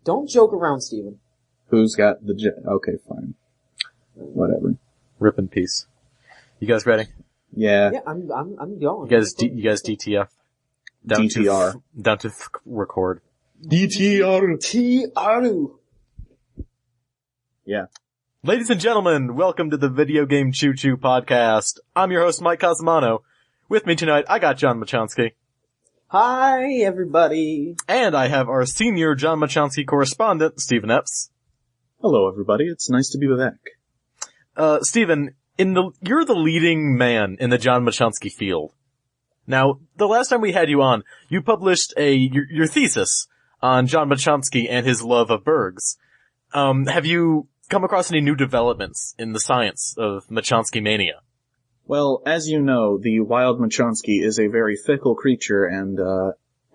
Don't joke around, Steven. Who's got the okay, fine. Whatever. Rip in peace. You guys ready? Yeah. Yeah, I'm going. You guys DTF? DTR. Down to record. DTR. Yeah. Ladies and gentlemen, welcome to the Video Game Choo Choo podcast. I'm your host, Mike Casamano. With me tonight, I got John Machonsky. Hi, everybody. And I have our senior John Machonsky correspondent, Stephen Epps. Hello, everybody. It's nice to be back. Stephen, you're the leading man in the John Machonsky field. Now, the last time we had you on, you published your thesis on John Machonsky and his love of Burgs. Have you come across any new developments in the science of Machonsky mania? Well, as you know, the wild Machonsky is a very fickle creature, and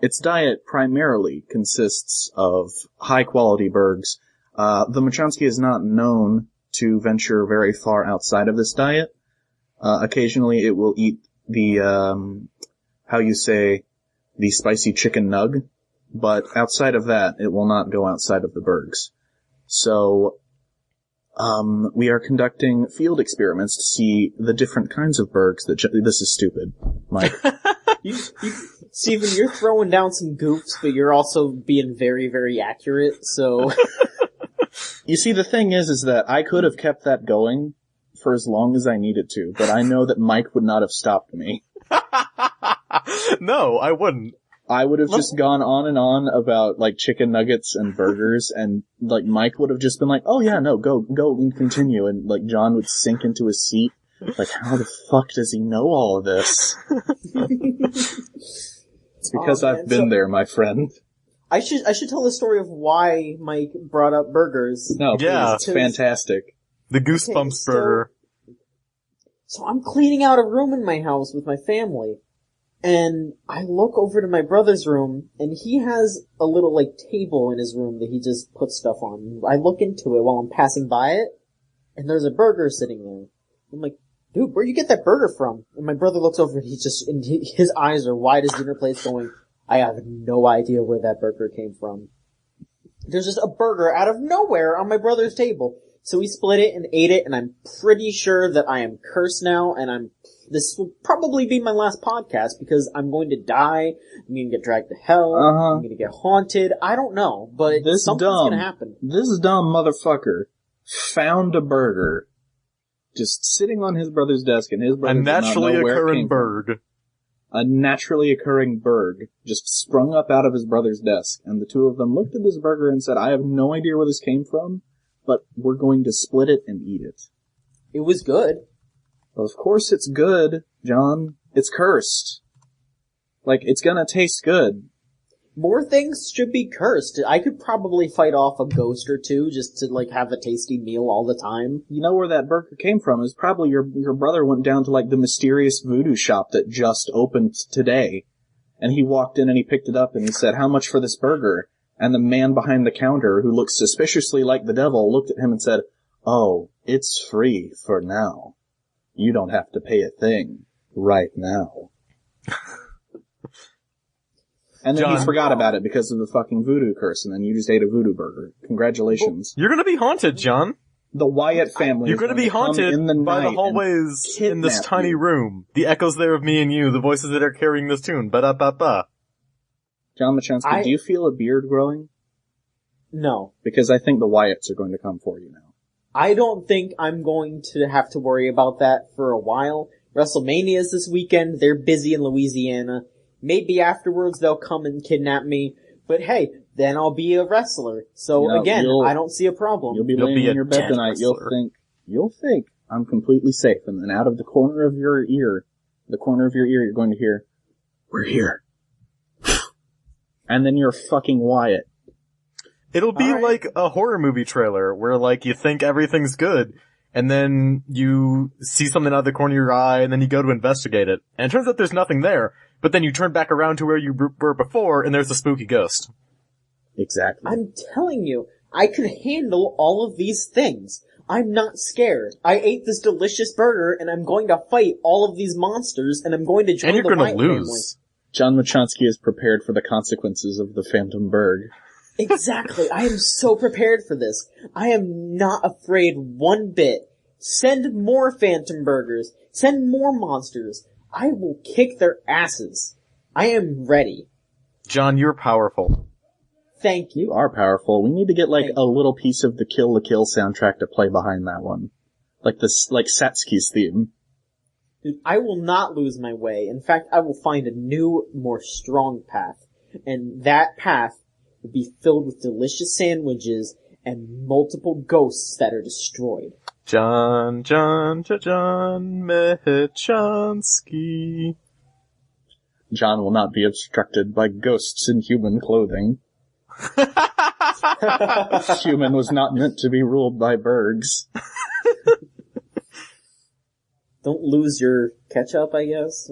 its diet primarily consists of high-quality Burgs. The Machonsky is not known to venture very far outside of this diet. Occasionally it will eat the, the spicy chicken nug, but outside of that, it will not go outside of the Burgs. So, we are conducting field experiments to see the different kinds of Burgs that this is stupid, Mike. Steven, you're throwing down some goofs, but you're also being very, very accurate, so... You see, the thing is that I could have kept that going for as long as I needed to, but I know that Mike would not have stopped me. No, I wouldn't. I would have just gone on and on about, like, chicken nuggets and burgers, and, like, Mike would have just been like, oh yeah, no, go and continue, and, like, John would sink into his seat. Like, how the fuck does he know all of this? It's because I've been there, my friend. I should tell the story of why Mike brought up burgers. No, please, yeah, it's fantastic. The Goosebumps burger. So I'm cleaning out a room in my house with my family, and I look over to my brother's room, and he has a little, like, table in his room that he just puts stuff on. I look into it while I'm passing by it, and there's a burger sitting there. I'm like, dude, where'd you get that burger from? And my brother looks over, and his eyes are wide as dinner plates going, I have no idea where that burger came from. There's just a burger out of nowhere on my brother's table. So we split it and ate it, and I'm pretty sure that I am cursed now, and this will probably be my last podcast because I'm going to die, I'm going to get dragged to hell, I'm going to get haunted, I don't know, but something's going to happen. This dumb motherfucker found a burger just sitting on his brother's desk, and his brother a naturally occurring bird. A naturally occurring Burg just sprung up out of his brother's desk, and the two of them looked at this burger and said, I have no idea where this came from, but we're going to split it and eat it. It was good. Well, of course it's good, John. It's cursed. Like, it's gonna taste good. More things should be cursed. I could probably fight off a ghost or two just to, like, have a tasty meal all the time. You know where that burger came from is probably your brother went down to, like, the mysterious voodoo shop that just opened today. And he walked in and he picked it up and he said, how much for this burger? And the man behind the counter, who looked suspiciously like the devil, looked at him and said, oh, it's free for now. You don't have to pay a thing right now. And then John, he forgot about it because of the fucking voodoo curse, and then you just ate a voodoo burger. Congratulations. You're gonna be haunted, John. The Wyatt family You're gonna be haunted by the hallways in this tiny room. The echoes there of me and you, the voices that are carrying this tune. Ba-da-ba-ba. John Machonsky, do you feel a beard growing? No. Because I think the Wyatts are going to come for you now. I don't think I'm going to have to worry about that for a while. WrestleMania is this weekend. They're busy in Louisiana. Maybe afterwards they'll come and kidnap me. But hey, then I'll be a wrestler. So again, I don't see a problem. You'll be laying in your bed tonight. You'll think I'm completely safe. And then out of the corner of your ear, you're going to hear, we're here. And then you're fucking Wyatt. It'll be like a horror movie trailer where, like, you think everything's good, and then you see something out of the corner of your eye, and then you go to investigate it. And it turns out there's nothing there, but then you turn back around to where you were before, and there's a spooky ghost. Exactly. I'm telling you, I could handle all of these things. I'm not scared. I ate this delicious burger, and I'm going to fight all of these monsters, and I'm going to join the Wyatt family. And you're gonna lose. John Machonsky is prepared for the consequences of the Phantom Burg. Exactly. I am so prepared for this. I am not afraid one bit. Send more phantom burgers. Send more monsters. I will kick their asses. I am ready. John, you're powerful. Thank you. You are powerful. We need to get like a little piece of the Kill la Kill soundtrack to play behind that one. Like this, like Satsuki's theme. Dude, I will not lose my way. In fact, I will find a new, more strong path. And that path will be filled with delicious sandwiches and multiple ghosts that are destroyed. John Machansky. John will not be obstructed by ghosts in human clothing. Human was not meant to be ruled by Burgs. Don't lose your ketchup, I guess.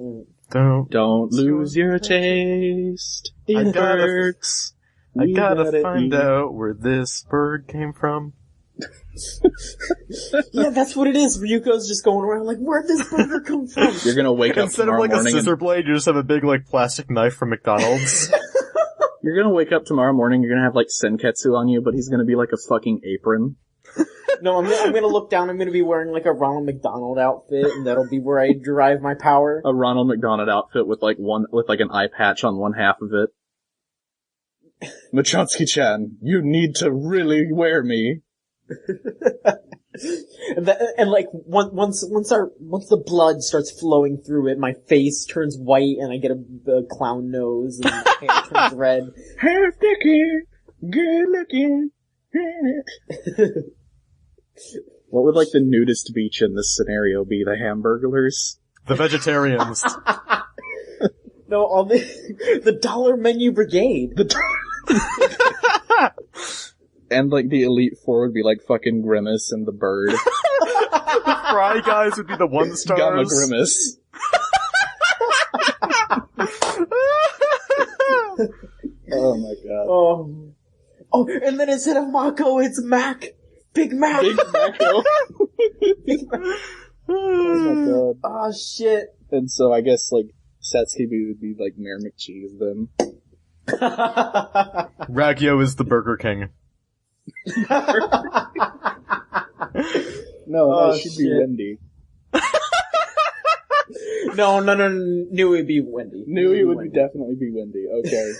Don't lose your taste in Burgs. I gotta find out where this bird came from. Yeah, that's what it is. Ryuko's just going around like, where'd this burger come from? You're gonna wake up Instead of tomorrow like a morning scissor blade, you just have a big like plastic knife from McDonald's. You're gonna wake up tomorrow morning, you're gonna have like Senketsu on you, but he's gonna be like a fucking apron. No, I'm gonna look down, I'm gonna be wearing like a Ronald McDonald outfit, and that'll be where I derive my power. A Ronald McDonald outfit with like an eye patch on one half of it. Machansky-chan, you need to really wear me. And like, once the blood starts flowing through it, my face turns white, and I get a clown nose, and my hair turns red. Half naked, good looking. What would like the nudist beach in this scenario be? The Hamburglers? The vegetarians. No, all the Dollar Menu Brigade. And like the Elite Four would be like fucking Grimace and the Bird. The Fry Guys would be the 1-stars. Gamma Grimace. Oh my god. Oh, and then instead of Mako, it's Mac. Big Mac. Big Maco. Big Mac. Oh my god. Oh shit. And so I guess like Satsuki would be like Mayor McCheese then. Raggio is the Burger King. No, she'd be Wendy. No, Nui would be Wendy. Nui would definitely be Wendy. Okay.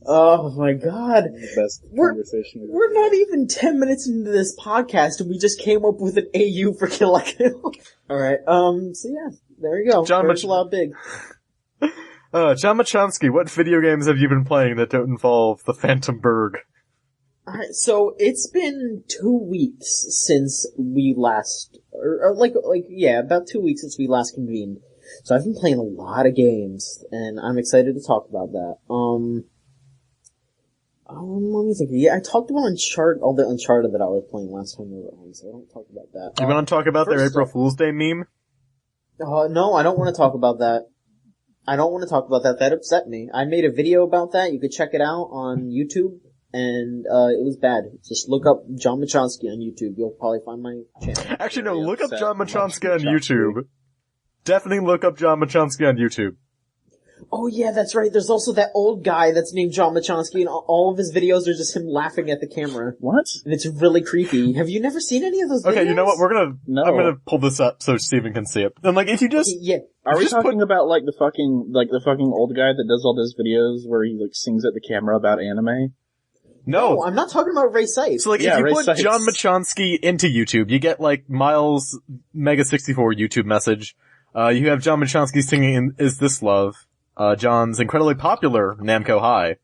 Oh my god. Best conversation We're not even 10 minutes into this podcast and we just came up with an AU for Kill la Kill. Alright, so yeah, there you go. First loud big. John Machansky, what video games have you been playing that don't involve the Phantom Burg? Alright, so it's been 2 weeks since we last, about 2 weeks since we last convened. So I've been playing a lot of games, and I'm excited to talk about that. Let me think. Yeah, I talked about all the Uncharted that I was playing last time we were on, so I don't talk about that. You want to talk about their April Fool's Day meme? No, I don't want to talk about that. That upset me. I made a video about that. You could check it out on YouTube, and it was bad. Just look up John Machansky on YouTube. You'll probably find my channel. Actually, no, look up John Machansky on YouTube. Definitely look up John Machansky on YouTube. Oh yeah, that's right. There's also that old guy that's named John Machansky, and all of his videos are just him laughing at the camera. What? And it's really creepy. Have you never seen any of those videos? Okay, you know what? I'm No. gonna pull this up so Steven can see it. And like, if you just... Yeah. Are we talking about like the fucking old guy that does all those videos where he like sings at the camera about anime? No, I'm not talking about Ray Sipes. So like, if you put John Machansky into YouTube, you get like Miles Mega 64 YouTube message. You have John Machansky singing Is This Love? John's incredibly popular Namco High.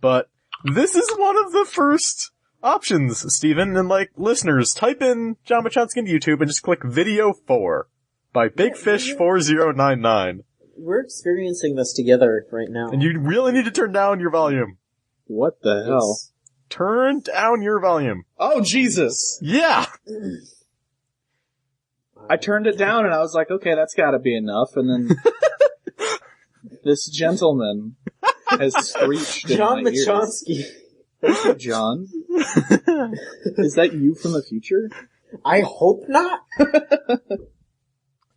But this is one of the first options, Steven, and like, listeners, type in John Machansky into YouTube and just click Video 4 by BigFish4099. We're experiencing this together right now. And you really need to turn down your volume. What the hell? Turn down your volume. Oh, Jesus! Yeah! I turned it down and I was like, okay, that's gotta be enough, and then this gentleman has screeched John in my Machansky. ears. Thank you, John. Is that you from the future? I hope not.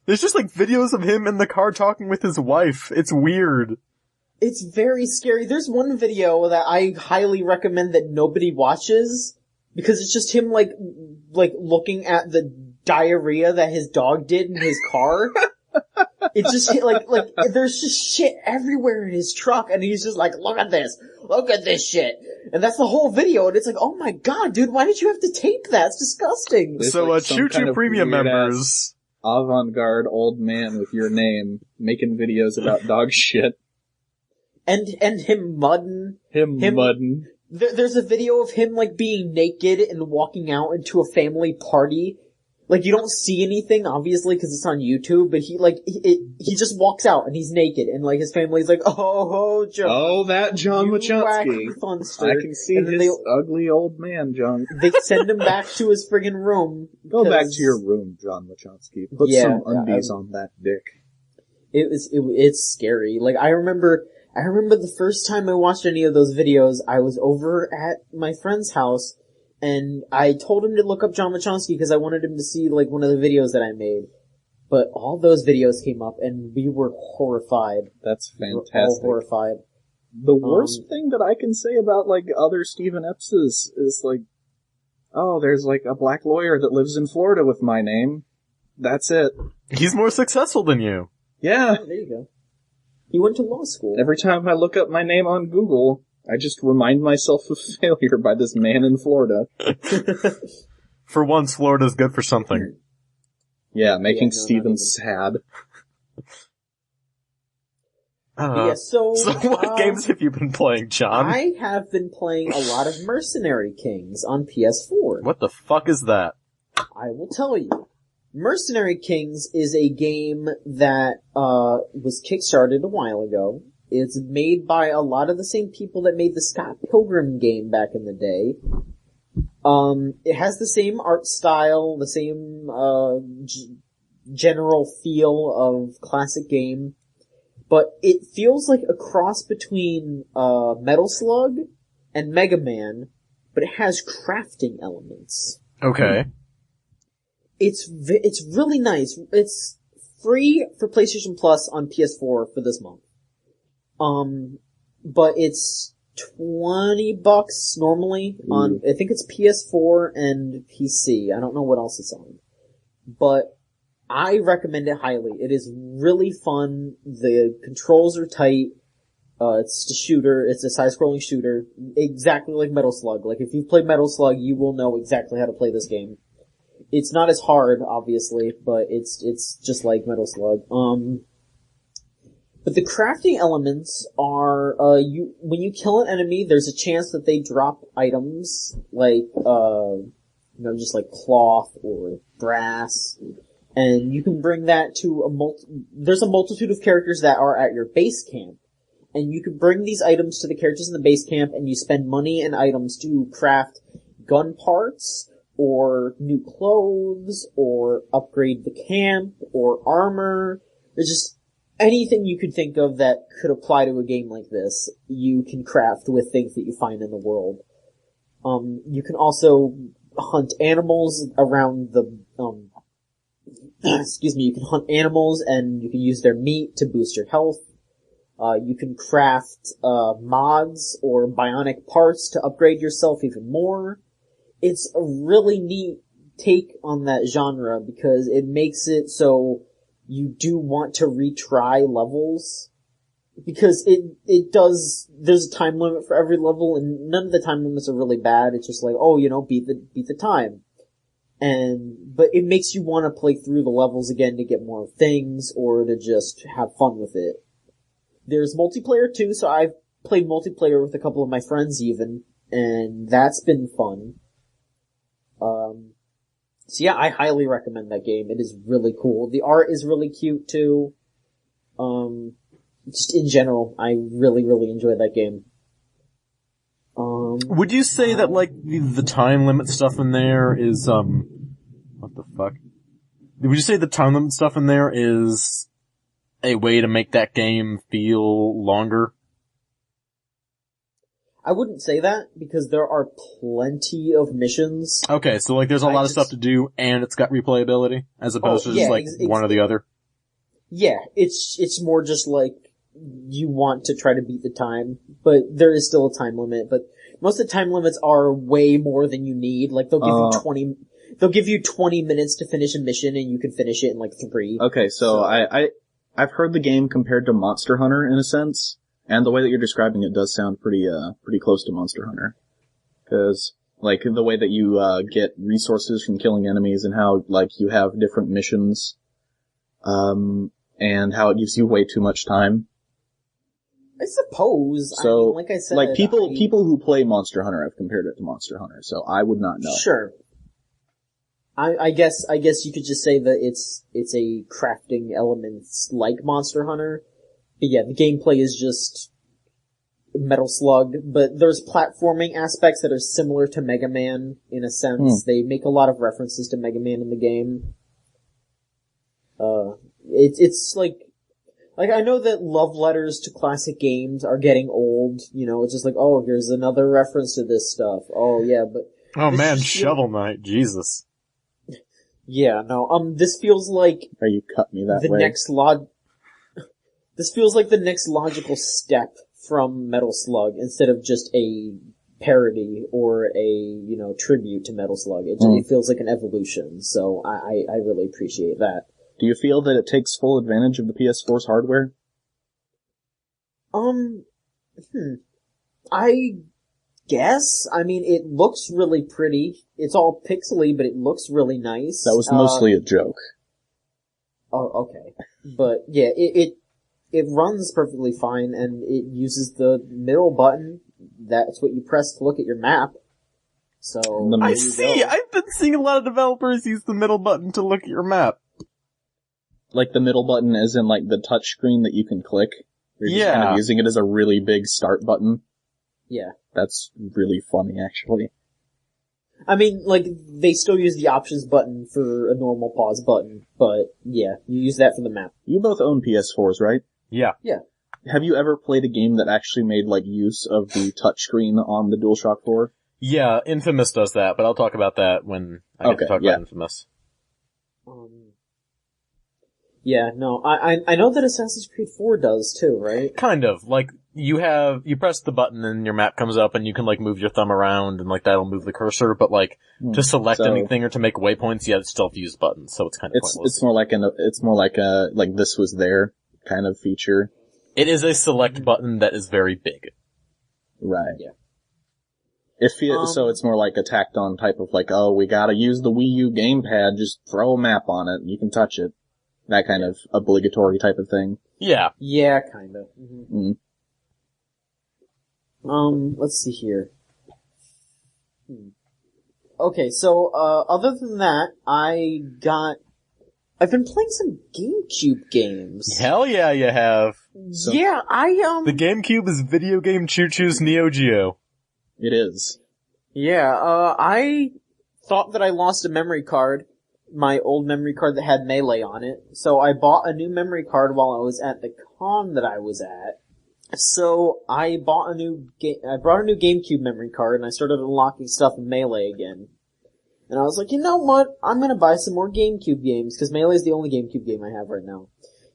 There's just like videos of him in the car talking with his wife. It's weird. It's very scary. There's one video that I highly recommend that nobody watches because it's just him like looking at the diarrhea that his dog did in his car. It's just like there's just shit everywhere in his truck, and he's just like, look at this shit, and that's the whole video. And it's like, oh my god, dude, why did you have to tape that? It's disgusting. There's So, like some Chooch kind Crew of premium weird-ass members. Avant-garde old man with your name making videos about dog shit. And him mudding. Him mudding. There's a video of him like being naked and walking out into a family party. Like, you don't see anything, obviously, because it's on YouTube, but he just walks out and he's naked, and like his family's like, oh, John. Oh, that John Wachowski. Funster. I can see his ugly old man, John. They send him back to his friggin' room. Go back to your room, John Wachowski. Put some undies on that dick. It's scary. Like, I remember the first time I watched any of those videos, I was over at my friend's house, and I told him to look up John Wachowski because I wanted him to see, like, one of the videos that I made. But all those videos came up, and we were horrified. That's fantastic. We were all horrified. The worst thing that I can say about, like, other Stephen Epps's is, like, oh, there's, like, a black lawyer that lives in Florida with my name. That's it. He's more successful than you. Yeah. Oh, there you go. He went to law school. Every time I look up my name on Google, I just remind myself of failure by this man in Florida. For once, Florida's good for something. Yeah, making Stephen sad. So what games have you been playing, John? I have been playing a lot of Mercenary Kings on PS4. What the fuck is that? I will tell you. Mercenary Kings is a game that was kickstarted a while ago. It's made by a lot of the same people that made the Scott Pilgrim game back in the day. It has the same art style, the same general feel of classic game, but it feels like a cross between Metal Slug and Mega Man, but it has crafting elements. Okay. It's really nice. It's free for PlayStation Plus on PS4 for this month. But it's $20 normally on, I think it's PS4 and PC. I don't know what else it's on. But I recommend it highly. It is really fun. The controls are tight. It's a shooter. It's a side-scrolling shooter. Exactly like Metal Slug. Like, if you've played Metal Slug, you will know exactly how to play this game. It's not as hard, obviously, but it's just like Metal Slug. But the crafting elements are, when you kill an enemy, there's a chance that they drop items, like, just like cloth or brass, and you can bring that to there's a multitude of characters that are at your base camp, and you can bring these items to the characters in the base camp, and you spend money and items to craft gun parts, or new clothes, or upgrade the camp, or armor. There's just anything you could think of that could apply to a game like this, you can craft with things that you find in the world. You can also hunt animals around the, you can hunt animals and you can use their meat to boost your health. You can craft, mods or bionic parts to upgrade yourself even more. It's a really neat take on that genre because it makes it so you do want to retry levels, because there's a time limit for every level, and none of the time limits are really bad. It's just like, beat the time. But it makes you want to play through the levels again to get more things, or to just have fun with it. There's multiplayer too, so I've played multiplayer with a couple of my friends even, and that's been fun. So yeah, I highly recommend that game. It is really cool. The art is really cute too. Just in general, I really, really enjoyed that game. Would you say that, like, the time limit stuff in there is, what the fuck? Would you say the time limit stuff in there is a way to make that game feel longer? I wouldn't say that, because there are plenty of missions. Okay, so like there's a lot of stuff to do, and it's got replayability, as opposed to just like one or the other? Yeah, it's more just like, you want to try to beat the time, but there is still a time limit, but most of the time limits are way more than you need. Like, they'll give you 20 minutes to finish a mission, and you can finish it in, like, 3. Okay, so I've heard the game compared to Monster Hunter, in a sense, and the way that you're describing it does sound pretty close to Monster Hunter. Cause, like, the way that you, get resources from killing enemies and how, like, you have different missions, and how it gives you way too much time. I suppose. So, I mean, like I said, like, people who play Monster Hunter have compared it to Monster Hunter, so I would not know. Sure. I guess you could just say that it's a crafting elements like Monster Hunter. But yeah, the gameplay is just Metal Slug, but there's platforming aspects that are similar to Mega Man in a sense. They make a lot of references to Mega Man in the game. It's like I know that love letters to classic games are getting old, you know, it's just like, oh, here's another reference to this stuff. Oh yeah, but... Oh man, Shovel Knight, Jesus. Yeah, no, this feels like... Or you cut me that way. This feels like the next logical step from Metal Slug, instead of just a parody or a, you know, tribute to Metal Slug. It feels like an evolution, so I really appreciate that. Do you feel that it takes full advantage of the PS4's hardware? I guess. I mean, it looks really pretty. It's all pixely, but it looks really nice. That was mostly a joke. Oh, okay. But yeah, it runs perfectly fine, and it uses the middle button. That's what you press to look at your map. So I see. I've been seeing a lot of developers use the middle button to look at your map. Like the middle button as in like the touch screen that you can click? You're just kind of using it as a really big start button? Yeah. That's really funny, actually. I mean, like, they still use the options button for a normal pause button, but yeah, you use that for the map. You both own PS4s, right? Yeah. Yeah. Have you ever played a game that actually made, like, use of the touchscreen on the DualShock 4? Yeah, Infamous does that, but I'll talk about that when I get to talk about Infamous. Yeah, no, I know that Assassin's Creed 4 does too, right? Kind of. Like, you press the button and your map comes up and you can, like, move your thumb around and, like, that'll move the cursor, but, like, to select anything or to make waypoints, you still have to use buttons, so it's kind of pointless. It's more like a, like, this was there kind of feature. It is a select button that is very big. Right. Yeah. So it's more like a tacked on type of like, oh, we gotta use the Wii U gamepad, just throw a map on it, and you can touch it. That kind of obligatory type of thing. Yeah. Yeah, kind of. Let's see here. Okay, so, other than that, I've been playing some GameCube games. Hell yeah, you have. So, yeah, The GameCube is video game Choo-Choo's Neo Geo. It is. Yeah, I thought that I lost a memory card. My old memory card that had Melee on it. So I bought a new memory card while I was at the con that I was at. So I brought a new GameCube memory card and I started unlocking stuff in Melee again. And I was like, you know what? I'm gonna buy some more GameCube games, cause Melee is the only GameCube game I have right now.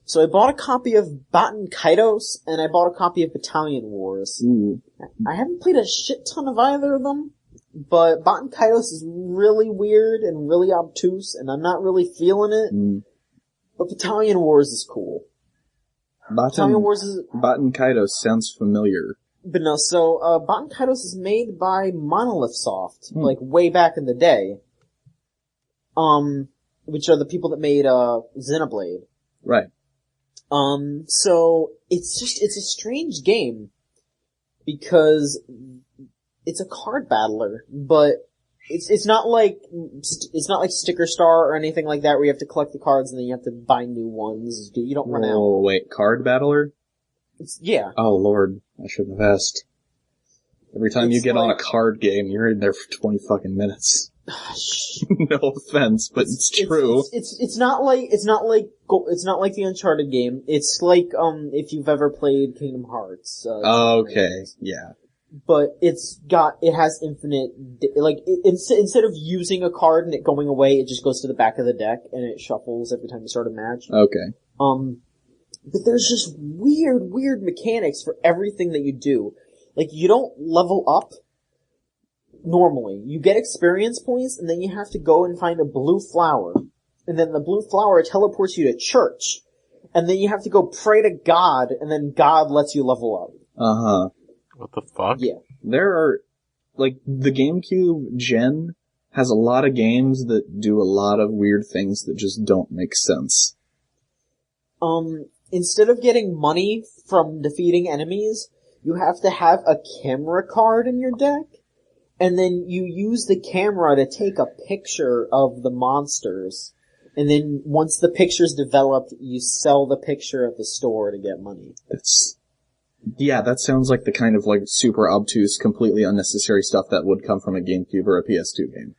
So I bought a copy of Batten Kaitos and I bought a copy of Battalion Wars. Ooh. I haven't played a shit ton of either of them. But Batten Kaitos is really weird and really obtuse, and I'm not really feeling it. But Battalion Wars is cool. Battalion Wars is... Batten Kaitos sounds familiar. But no, so, Batten Kaitos is made by Monolith Soft, like, way back in the day. Which are the people that made, Xenoblade. Right. So, it's a strange game. Because... it's a card battler, but it's not like Sticker Star or anything like that where you have to collect the cards and then you have to buy new ones. You don't run out. Oh, wait, card battler? Yeah. Oh lord, I should have asked. Every time you get on a card game, you're in there for 20 fucking minutes. No offense, but it's true. It's not like the Uncharted game. It's like, if you've ever played Kingdom Hearts. Okay, yeah. But it has infinite, like, instead of using a card and it going away, it just goes to the back of the deck and it shuffles every time you start a match. Okay. But there's just weird mechanics for everything that you do. Like, you don't level up normally. You get experience points, and then you have to go and find a blue flower. And then the blue flower teleports you to church. And then you have to go pray to God, and then God lets you level up. Uh-huh. What the fuck? Yeah. There are, like, the GameCube gen has a lot of games that do a lot of weird things that just don't make sense. Instead of getting money from defeating enemies, you have to have a camera card in your deck, and then you use the camera to take a picture of the monsters, and then once the picture's developed, you sell the picture at the store to get money. That sounds like the kind of, like, super obtuse, completely unnecessary stuff that would come from a GameCube or a PS2 game.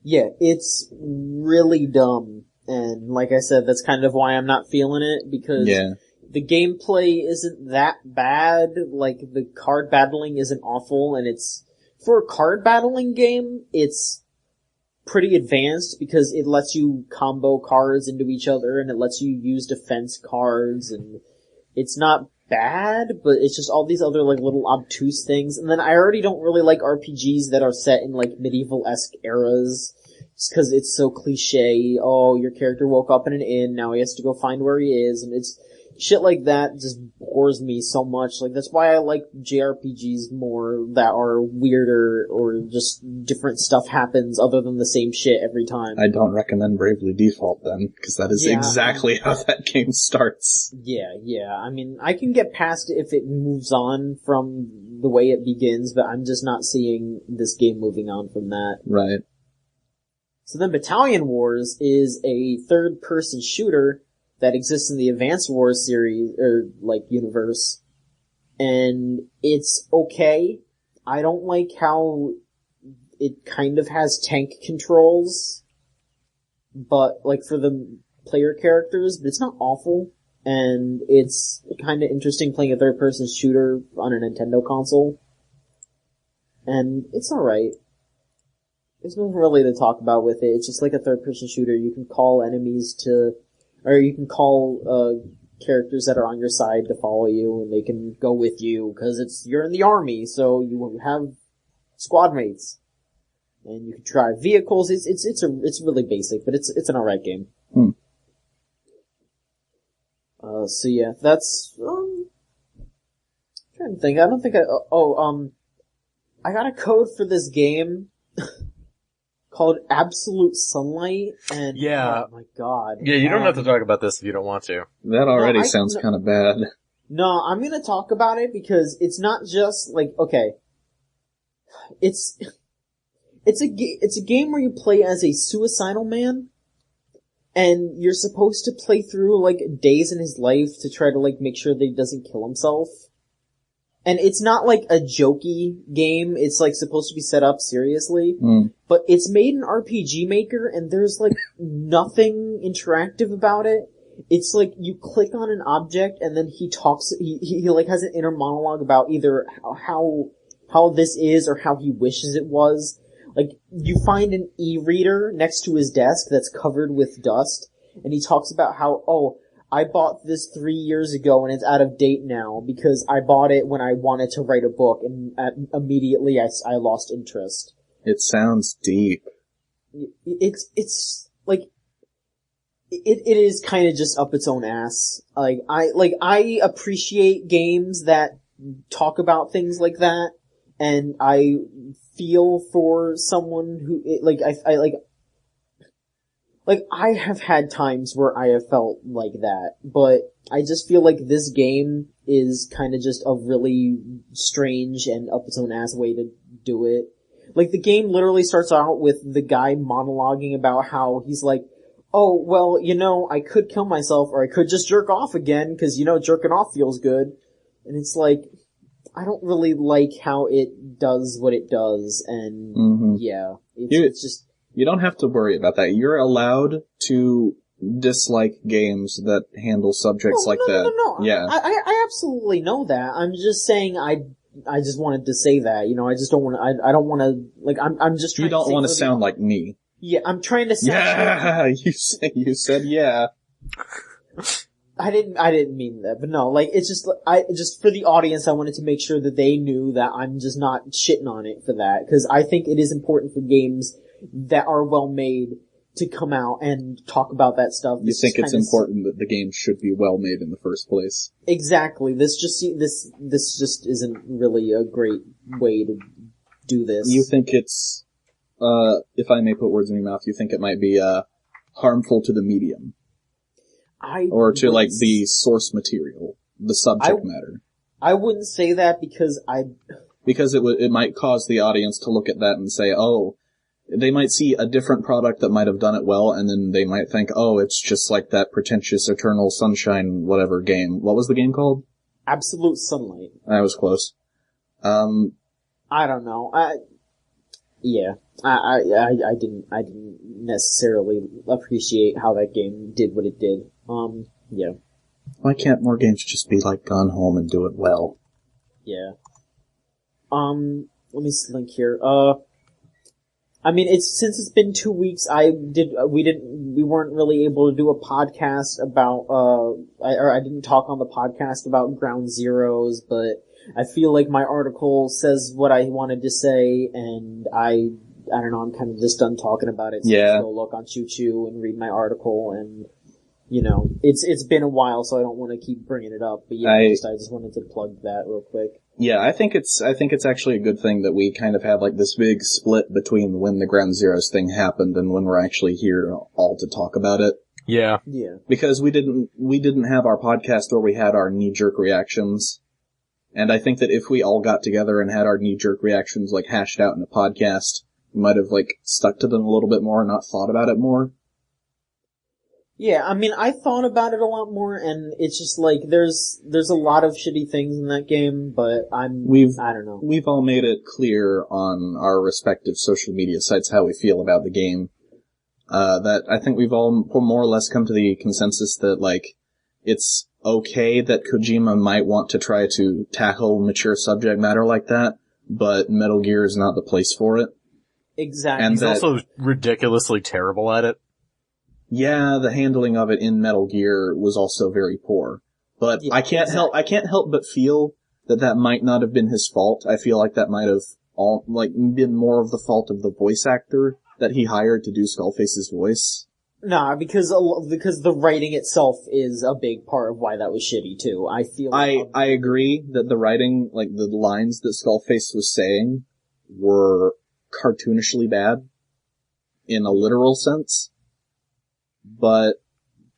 Yeah, it's really dumb. And like I said, that's kind of why I'm not feeling it, because the gameplay isn't that bad, like, the card battling isn't awful, and it's, for a card battling game, it's pretty advanced, because it lets you combo cards into each other, and it lets you use defense cards, and it's not bad, but it's just all these other, like, little obtuse things. And then I already don't really like RPGs that are set in, like, medieval-esque eras, just because it's so cliche. Oh, your character woke up in an inn, now he has to go find where he is, and it's shit like that just bores me so much. Like, that's why I like JRPGs more that are weirder, or just different stuff happens other than the same shit every time. I don't recommend Bravely Default then, because that is exactly how that game starts. Yeah. I mean, I can get past it if it moves on from the way it begins, but I'm just not seeing this game moving on from that. Right. So then Battalion Wars is a third-person shooter that exists in the Advanced Wars series, or, like, universe. And it's okay. I don't like how it kind of has tank controls, but, like, for the player characters, but it's not awful. And it's kind of interesting playing a third-person shooter on a Nintendo console. And it's alright. There's nothing really to talk about with it. It's just like a third-person shooter. You can call enemies to, or you can call characters that are on your side to follow you, and they can go with you, because you're in the army, so you have squad mates. And you can drive vehicles. It's really basic, but it's an alright game. So yeah, that's, I'm trying to think. I don't think I got a code for this game called Absolute Sunlight, and oh my god. Yeah, you don't have to talk about this if you don't want to. That already sounds kind of bad. No, I'm gonna talk about it because it's not just, like, okay. It's a game where you play as a suicidal man, and you're supposed to play through, like, days in his life to try to, like, make sure that he doesn't kill himself. And it's not, like, a jokey game. It's, like, supposed to be set up seriously. But it's made in RPG Maker, and there's, like, nothing interactive about it. It's, like, you click on an object, and then he talks, he like, has an inner monologue about either how this is or how he wishes it was. Like, you find an e-reader next to his desk that's covered with dust, and he talks about how, oh, I bought this 3 years ago and it's out of date now because I bought it when I wanted to write a book, and immediately I lost interest. It sounds deep. It's like, it is kind of just up its own ass. I appreciate games that talk about things like that, and I feel for someone who, I have had times where I have felt like that, but I just feel like this game is kind of just a really strange and up its own ass way to do it. Like, the game literally starts out with the guy monologuing about how he's like, oh, well, I could kill myself, or I could just jerk off again, cause, jerking off feels good. And it's like, I don't really like how it does what it does, and yeah, it's just... You don't have to worry about that. You're allowed to dislike games that handle subjects like that. No. Yeah. I absolutely know that. I'm just saying I just wanted to say that, I just don't want to, I don't want to, like, I'm just trying to... You don't want to sound like me. Yeah, I'm trying to sound... Yeah, you said yeah. I didn't mean that, but no, like, it's just for the audience, I wanted to make sure that they knew that I'm just not shitting on it for that, because I think it is important for games that are well made to come out and talk about that stuff. You think it's important that the game should be well made in the first place? Exactly. This just isn't really a great way to do this. You think it's, if I may put words in your mouth, you think it might be, harmful to the medium? Or to, like, the source material, the subject matter? I wouldn't say that because Because it might cause the audience to look at that and say, oh, they might see a different product that might have done it well, and then they might think, oh, it's just like that pretentious Eternal Sunshine whatever game. What was the game called? Absolute Sunlight. That was close. I don't know. I didn't necessarily appreciate how that game did what it did. Yeah. Why can't more games just be like Gone Home and do it well? Yeah. Let me link here. I mean, since it's been 2 weeks, we weren't really able to do a podcast about, I didn't talk on the podcast about Ground Zeroes, but I feel like my article says what I wanted to say, and I don't know, I'm kind of just done talking about it, so yeah. I'll go look on Chooch Crew and read my article, and, you know, it's been a while, so I don't want to keep bringing it up, but yeah, I just wanted to plug that real quick. Yeah, I think it's actually a good thing that we kind of have like this big split between when the Ground Zeroes thing happened and when we're actually here all to talk about it. Yeah. Yeah. Because we didn't have our podcast where we had our knee-jerk reactions. And I think that if we all got together and had our knee-jerk reactions like hashed out in a podcast, we might have like stuck to them a little bit more and not thought about it more. Yeah, I mean, I thought about it a lot more, and it's just like, there's a lot of shitty things in that game, but I don't know. We've all made it clear on our respective social media sites how we feel about the game. That I think we've all more or less come to the consensus that, like, it's okay that Kojima might want to try to tackle mature subject matter like that, but Metal Gear is not the place for it. Exactly. And he's also ridiculously terrible at it. Yeah, the handling of it in Metal Gear was also very poor. But yeah, I can't help but feel that might not have been his fault. I feel like that might have been more of the fault of the voice actor that he hired to do Skullface's voice. Nah, because the writing itself is a big part of why that was shitty too. I agree that the writing, like the lines that Skullface was saying, were cartoonishly bad in a literal sense. But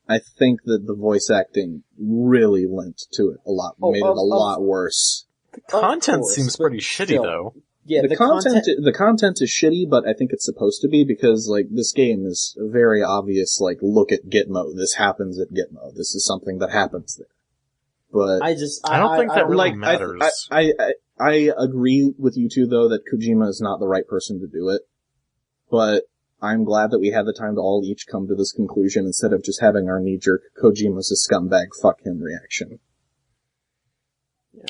I think that the voice acting really lent to it a lot, made it a lot worse. The content seems pretty shitty, though. Yeah, the content is shitty, but I think it's supposed to be because, like, this game is a very obvious, like, look at Gitmo. This happens at Gitmo. This is something that happens there. But I don't think that really matters. I agree with you two, though, that Kojima is not the right person to do it. But I'm glad that we had the time to all each come to this conclusion instead of just having our knee-jerk Kojima's a scumbag, fuck him reaction.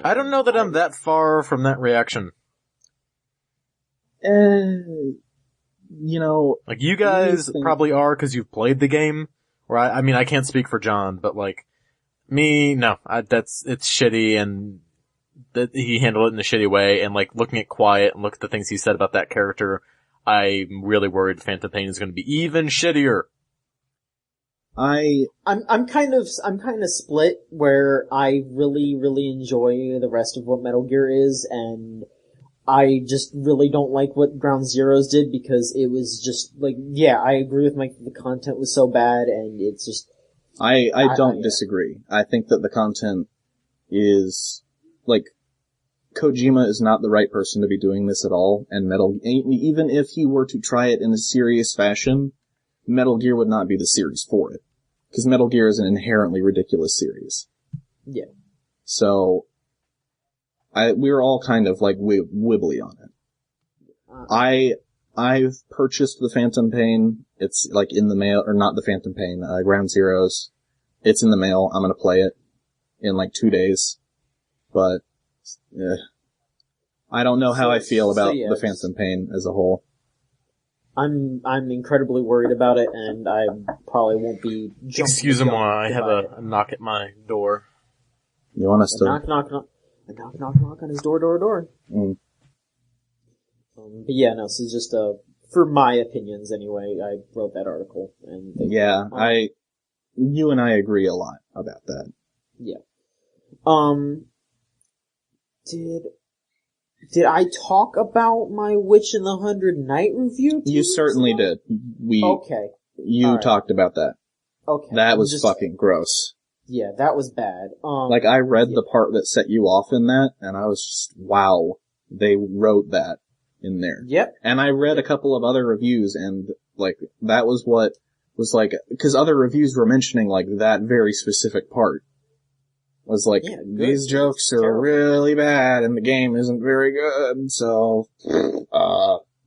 I don't know that I'm that far from that reaction. You know... Like, you guys probably are because you've played the game. Or I mean, I can't speak for John, but like, me, no. It's shitty, and that he handled it in a shitty way, and like, looking at Quiet and look at the things he said about that character, I'm really worried Phantom Pain is going to be even shittier. I'm kind of split where I really, really enjoy the rest of what Metal Gear is, and I just really don't like what Ground Zeroes did because it was just like, yeah, I agree with Mike that the content was so bad, and it's just... I don't disagree. I think that the content is, like, Kojima is not the right person to be doing this at all, and even if he were to try it in a serious fashion, Metal Gear would not be the series for it. Because Metal Gear is an inherently ridiculous series. Yeah. So, we were all kind of like wibbly on it. I've purchased the Phantom Pain. It's like in the mail, or not the Phantom Pain, Ground Zeroes. It's in the mail. I'm gonna play it in like 2 days. But, I don't know how I feel about the Phantom Pain as a whole. I'm incredibly worried about it, and I probably won't be. Excuse him while I have a knock at my door. You want us to knock on his door. Mm. But yeah, no. So just for my opinions anyway, I wrote that article, and you and I agree a lot about that. Yeah. Did I talk about my Witch in the 100 Night review? You certainly did. Okay. You talked about that. Okay. That was fucking gross. Yeah, that was bad. Like, I read the part that set you off in that, and I was just, wow, they wrote that in there. Yep. And I read a couple of other reviews, and, like, that was what was like, because other reviews were mentioning, like, that very specific part. Was like, these jokes are really bad, and the game isn't very good, so,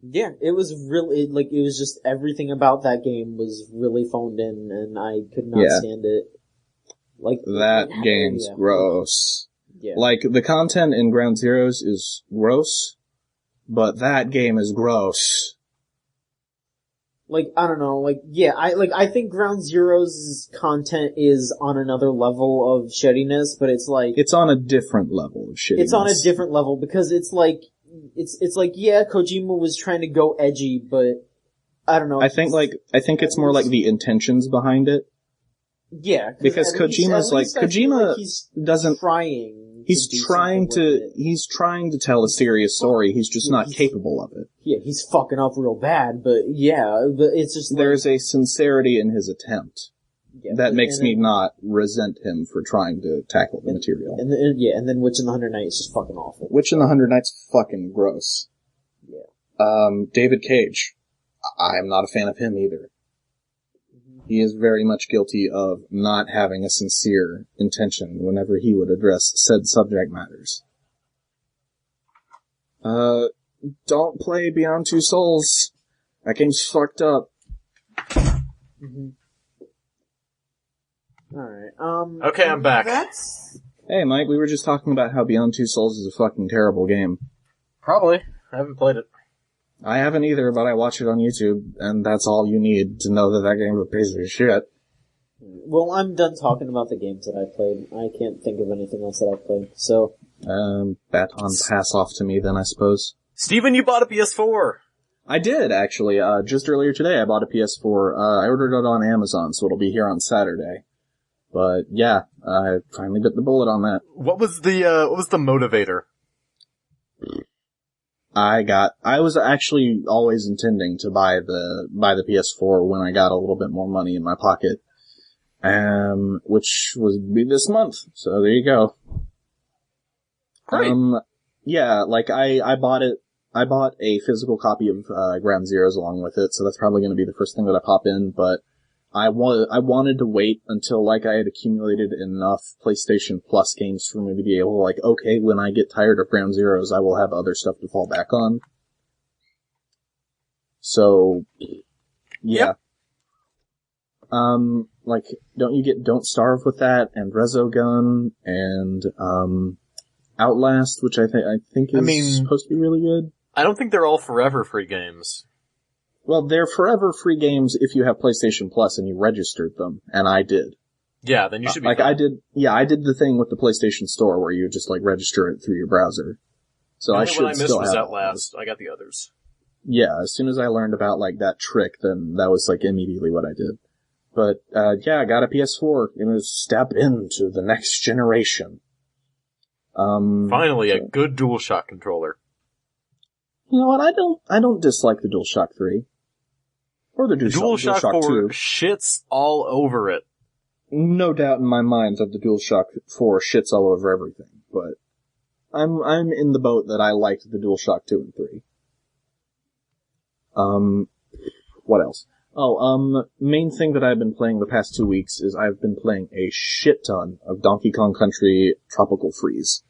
Yeah, it was really, like, it was just everything about that game was really phoned in, and I could not stand it. Like, that game's gross. Yeah. Like, the content in Ground Zeroes is gross, but that game is gross. Like, I don't know, like, yeah, I think Ground Zeroes' content is on another level of shittiness, but it's like... It's on a different level of shittiness. It's on a different level, because it's like, yeah, Kojima was trying to go edgy, but, I don't know. I think it's more like the intentions behind it. Yeah. Because Kojima's like, Kojima doesn't... trying. He's trying to tell a serious story, he's just not capable of it. Yeah, he's fucking up real bad, but it's just like... There's a sincerity in his attempt that makes me not resent him for trying to tackle the material. And then Witch in the 100 Nights is just fucking awful. Witch in the 100 Nights fucking gross. Yeah. David Cage. I'm not a fan of him either. He is very much guilty of not having a sincere intention whenever he would address said subject matters. Don't play Beyond Two Souls. That game's fucked up. Mm-hmm. Alright, Okay, I'm back. Hey, Mike, we were just talking about how Beyond Two Souls is a fucking terrible game. Probably. I haven't played it. I haven't either, but I watch it on YouTube, and that's all you need to know that game is a piece of shit. Well, I'm done talking about the games that I played. I can't think of anything else that I've played, so... Baton pass off to me then, I suppose. Steven, you bought a PS4! I did, actually. Just earlier today I bought a PS4. I ordered it on Amazon, so it'll be here on Saturday. But, yeah, I finally bit the bullet on that. What was the motivator? I was actually always intending to buy the PS4 when I got a little bit more money in my pocket. Which was this month, so there you go. Great. Yeah, like I bought a physical copy of, Ground Zeroes along with it, so that's probably gonna be the first thing that I pop in, but I wanted to wait until, like, I had accumulated enough PlayStation Plus games for me to be able to, like, okay, when I get tired of Ground Zeroes, I will have other stuff to fall back on. So, yeah. Yep. Like, Don't Starve with that, and Resogun, and, Outlast, which I think is supposed to be really good. I don't think they're all forever free games. Well, they're forever free games if you have PlayStation Plus and you registered them, and I did. Yeah, then you should be like, fine. I did the thing with the PlayStation Store where you just, like, register it through your browser. So I should still have Outlast. I got the others. Yeah, as soon as I learned about, like, that trick, then that was, like, immediately what I did. But, yeah, I got a PS4. It was step into the next generation. Finally, a good DualShock controller. You know what, I don't dislike the DualShock 3. Or the DualShock 4 2. shits all over it. No doubt in my mind that the DualShock 4 shits all over everything, but I'm in the boat that I liked the DualShock 2 and 3. What else? Main thing that I've been playing the past 2 weeks is I've been playing a shit ton of Donkey Kong Country Tropical Freeze.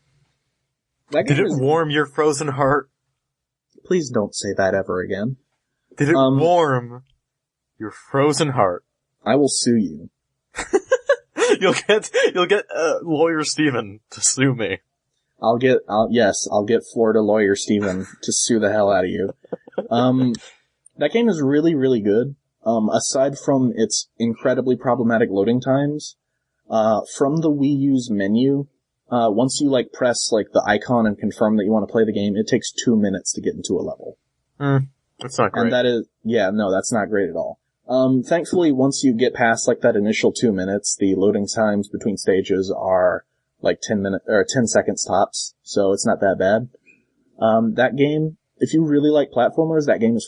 Did it warm your frozen heart? Please don't say that ever again. Did it warm your frozen heart? I will sue you. You'll get lawyer Steven to sue me. I'll get Florida lawyer Steven to sue the hell out of you. That game is really, really good. Aside from its incredibly problematic loading times, from the Wii U's menu, once you press the icon and confirm that you want to play the game, it takes 2 minutes to get into a level. That's not great. And that is, no, that's not great at all. Thankfully, once you get past that initial 2 minutes, the loading times between stages are 10 seconds tops, so it's not that bad. That game, if you really like platformers, that game is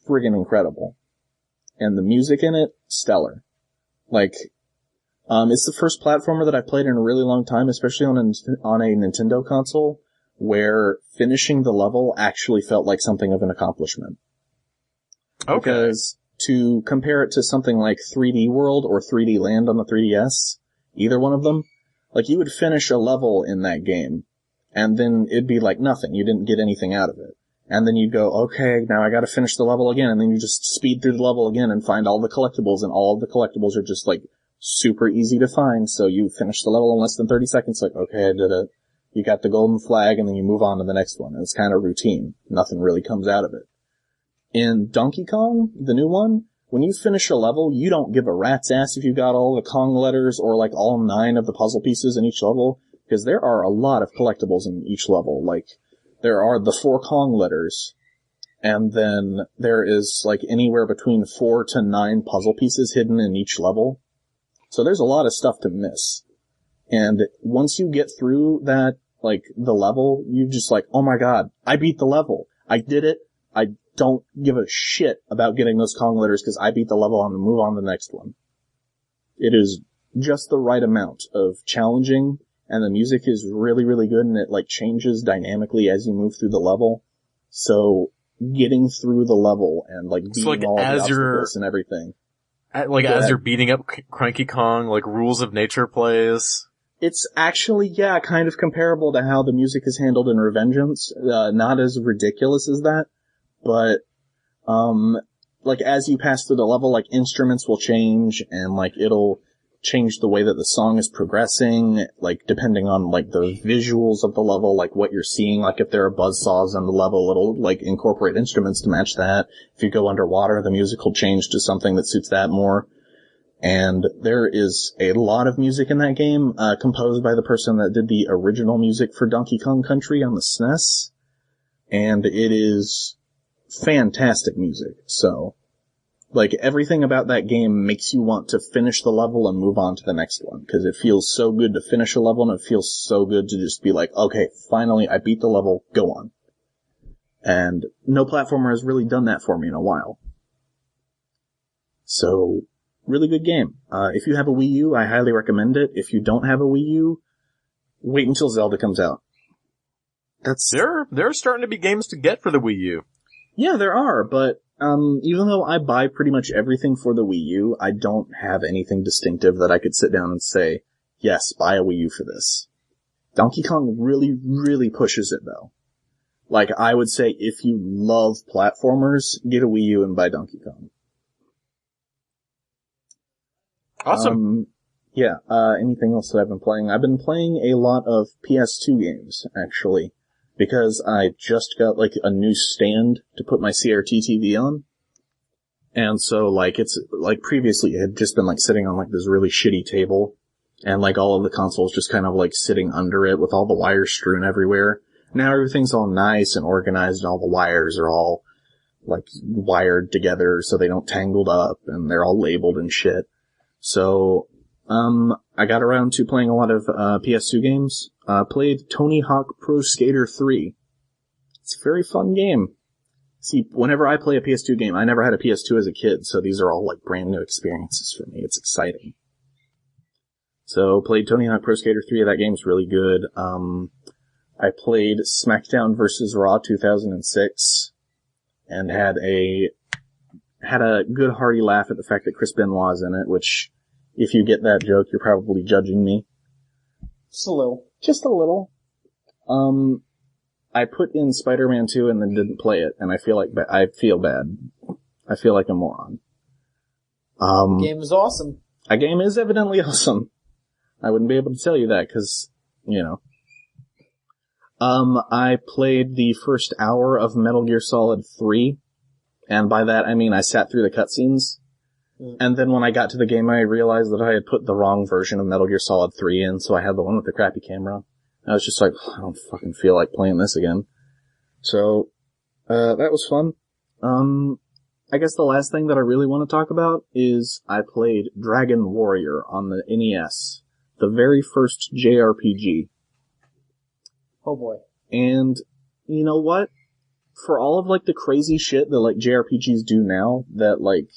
friggin' incredible. And the music in it, stellar. It's the first platformer that I've played in a really long time, especially on a Nintendo console, where finishing the level actually felt like something of an accomplishment. Okay. Because to compare it to something like 3D World or 3D Land on the 3DS, either one of them, you would finish a level in that game, and then it'd be nothing. You didn't get anything out of it. And then you'd go, okay, now I gotta finish the level again, and then you just speed through the level again and find all the collectibles, and all of the collectibles are just, super easy to find, so you finish the level in less than 30 seconds, okay, I did it. You got the golden flag, and then you move on to the next one, and it's kind of routine. Nothing really comes out of it. In Donkey Kong, the new one, when you finish a level, you don't give a rat's ass if you got all the Kong letters or all 9 of the puzzle pieces in each level, because there are a lot of collectibles in each level. There are the 4 Kong letters, and then there is anywhere between 4 to 9 puzzle pieces hidden in each level. So there's a lot of stuff to miss. And once you get through that, the level, you just oh my god, I beat the level. I did it. I don't give a shit about getting those Kong letters because I beat the level. I'm gonna move on to the next one. It is just the right amount of challenging, and the music is really, really good, and it changes dynamically as you move through the level. So getting through the level and beating all the obstacles and everything. As you're beating up Cranky Kong, Rules of Nature plays. It's actually, kind of comparable to how the music is handled in Revengeance. Not as ridiculous as that, but, as you pass through the level, instruments will change, and, it'll change the way that the song is progressing, depending on, the visuals of the level, what you're seeing, if there are buzzsaws on the level, it'll, incorporate instruments to match that. If you go underwater, the music will change to something that suits that more. And there is a lot of music in that game, composed by the person that did the original music for Donkey Kong Country on the SNES. And it is fantastic music, so everything about that game makes you want to finish the level and move on to the next one, because it feels so good to finish a level, and it feels so good to just be okay, finally, I beat the level, go on. And no platformer has really done that for me in a while. So, really good game. If you have a Wii U, I highly recommend it. If you don't have a Wii U, wait until Zelda comes out. There are starting to be games to get for the Wii U. Yeah, there are, but even though I buy pretty much everything for the Wii U, I don't have anything distinctive that I could sit down and say, yes, buy a Wii U for this. Donkey Kong really, really pushes it, though. I would say if you love platformers, get a Wii U and buy Donkey Kong. Awesome. Anything else that I've been playing? I've been playing a lot of PS2 games, actually. Because I just got, a new stand to put my CRT TV on. And so, it's, previously it had just been, sitting on, this really shitty table. And, all of the consoles just kind of, sitting under it with all the wires strewn everywhere. Now everything's all nice and organized, and all the wires are all, wired together so they don't tangled up, and they're all labeled and shit. So, I got around to playing a lot of PS2 games. Played Tony Hawk Pro Skater 3. It's a very fun game. See, whenever I play a PS2 game, I never had a PS2 as a kid, so these are all brand new experiences for me. It's exciting. So, played Tony Hawk Pro Skater 3. That game's really good. I played SmackDown vs. Raw 2006, and had a good hearty laugh at the fact that Chris Benoit's in it, which, if you get that joke, you're probably judging me. Just a little. Just a little. I put in Spider-Man 2 and then didn't play it, and I feel bad. I feel like a moron. The game is awesome. A game is evidently awesome. I wouldn't be able to tell you that, cause, I played the first hour of Metal Gear Solid 3, And by that, I mean I sat through the cutscenes, and then when I got to the game, I realized that I had put the wrong version of Metal Gear Solid 3 in, so I had the one with the crappy camera. I was just like, I don't fucking feel like playing this again. So, that was fun. I guess the last thing that I really want to talk about is I played Dragon Warrior on the NES. The very first JRPG. Oh boy. And, you know what? For all of, like, the crazy shit that, like, JRPGs do now, that, like,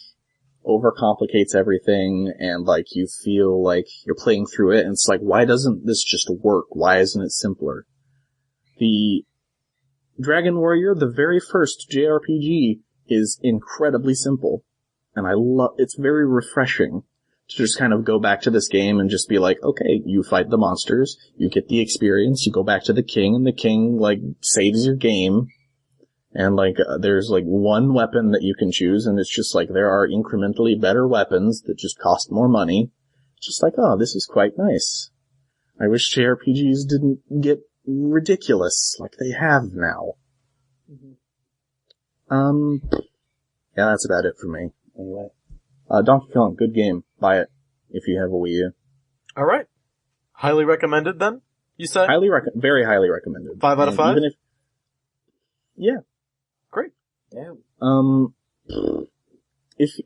overcomplicates everything, and, like, you feel like you're playing through it, and it's like, why doesn't this just work? Why isn't it simpler? The Dragon Warrior, the very first JRPG, is incredibly simple. And it's very refreshing to just kind of go back to this game and just be like, okay, you fight the monsters, you get the experience, you go back to the king, and the king, like, saves your game. And, like, there's, like, one weapon that you can choose, and it's just like, there are incrementally better weapons that just cost more money. Just like, oh, this is quite nice. I wish JRPGs didn't get ridiculous like they have now. Yeah, that's about it for me. Anyway. Donkey Kong, good game. Buy it, if you have a Wii U. Alright. Highly recommended then, you say? Very highly recommended. 5 out of 5? Yeah. Great. Damn.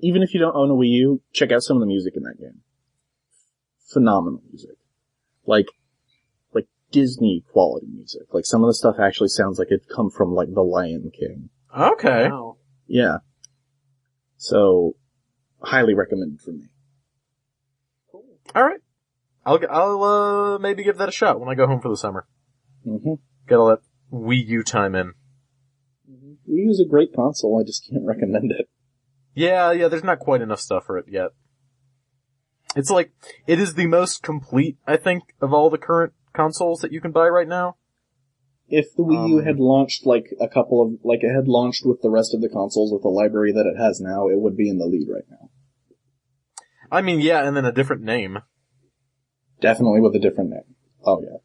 Even if you don't own a Wii U, check out some of the music in that game. Phenomenal music. Like Disney quality music. Like, some of the stuff actually sounds like it come from, like, The Lion King. Okay. Wow. Yeah. So, highly recommended for me. Cool. Alright. I'll maybe give that a shot when I go home for the summer. Mm-hmm. Gotta let Wii U time in. Wii U is a great console, I just can't recommend it. Yeah, there's not quite enough stuff for it yet. It's like, it is the most complete, I think, of all the current consoles that you can buy right now. If the Wii U had launched, it had launched with the rest of the consoles with the library that it has now, it would be in the lead right now. I mean, yeah, and then a different name. Definitely with a different name. Oh, yeah.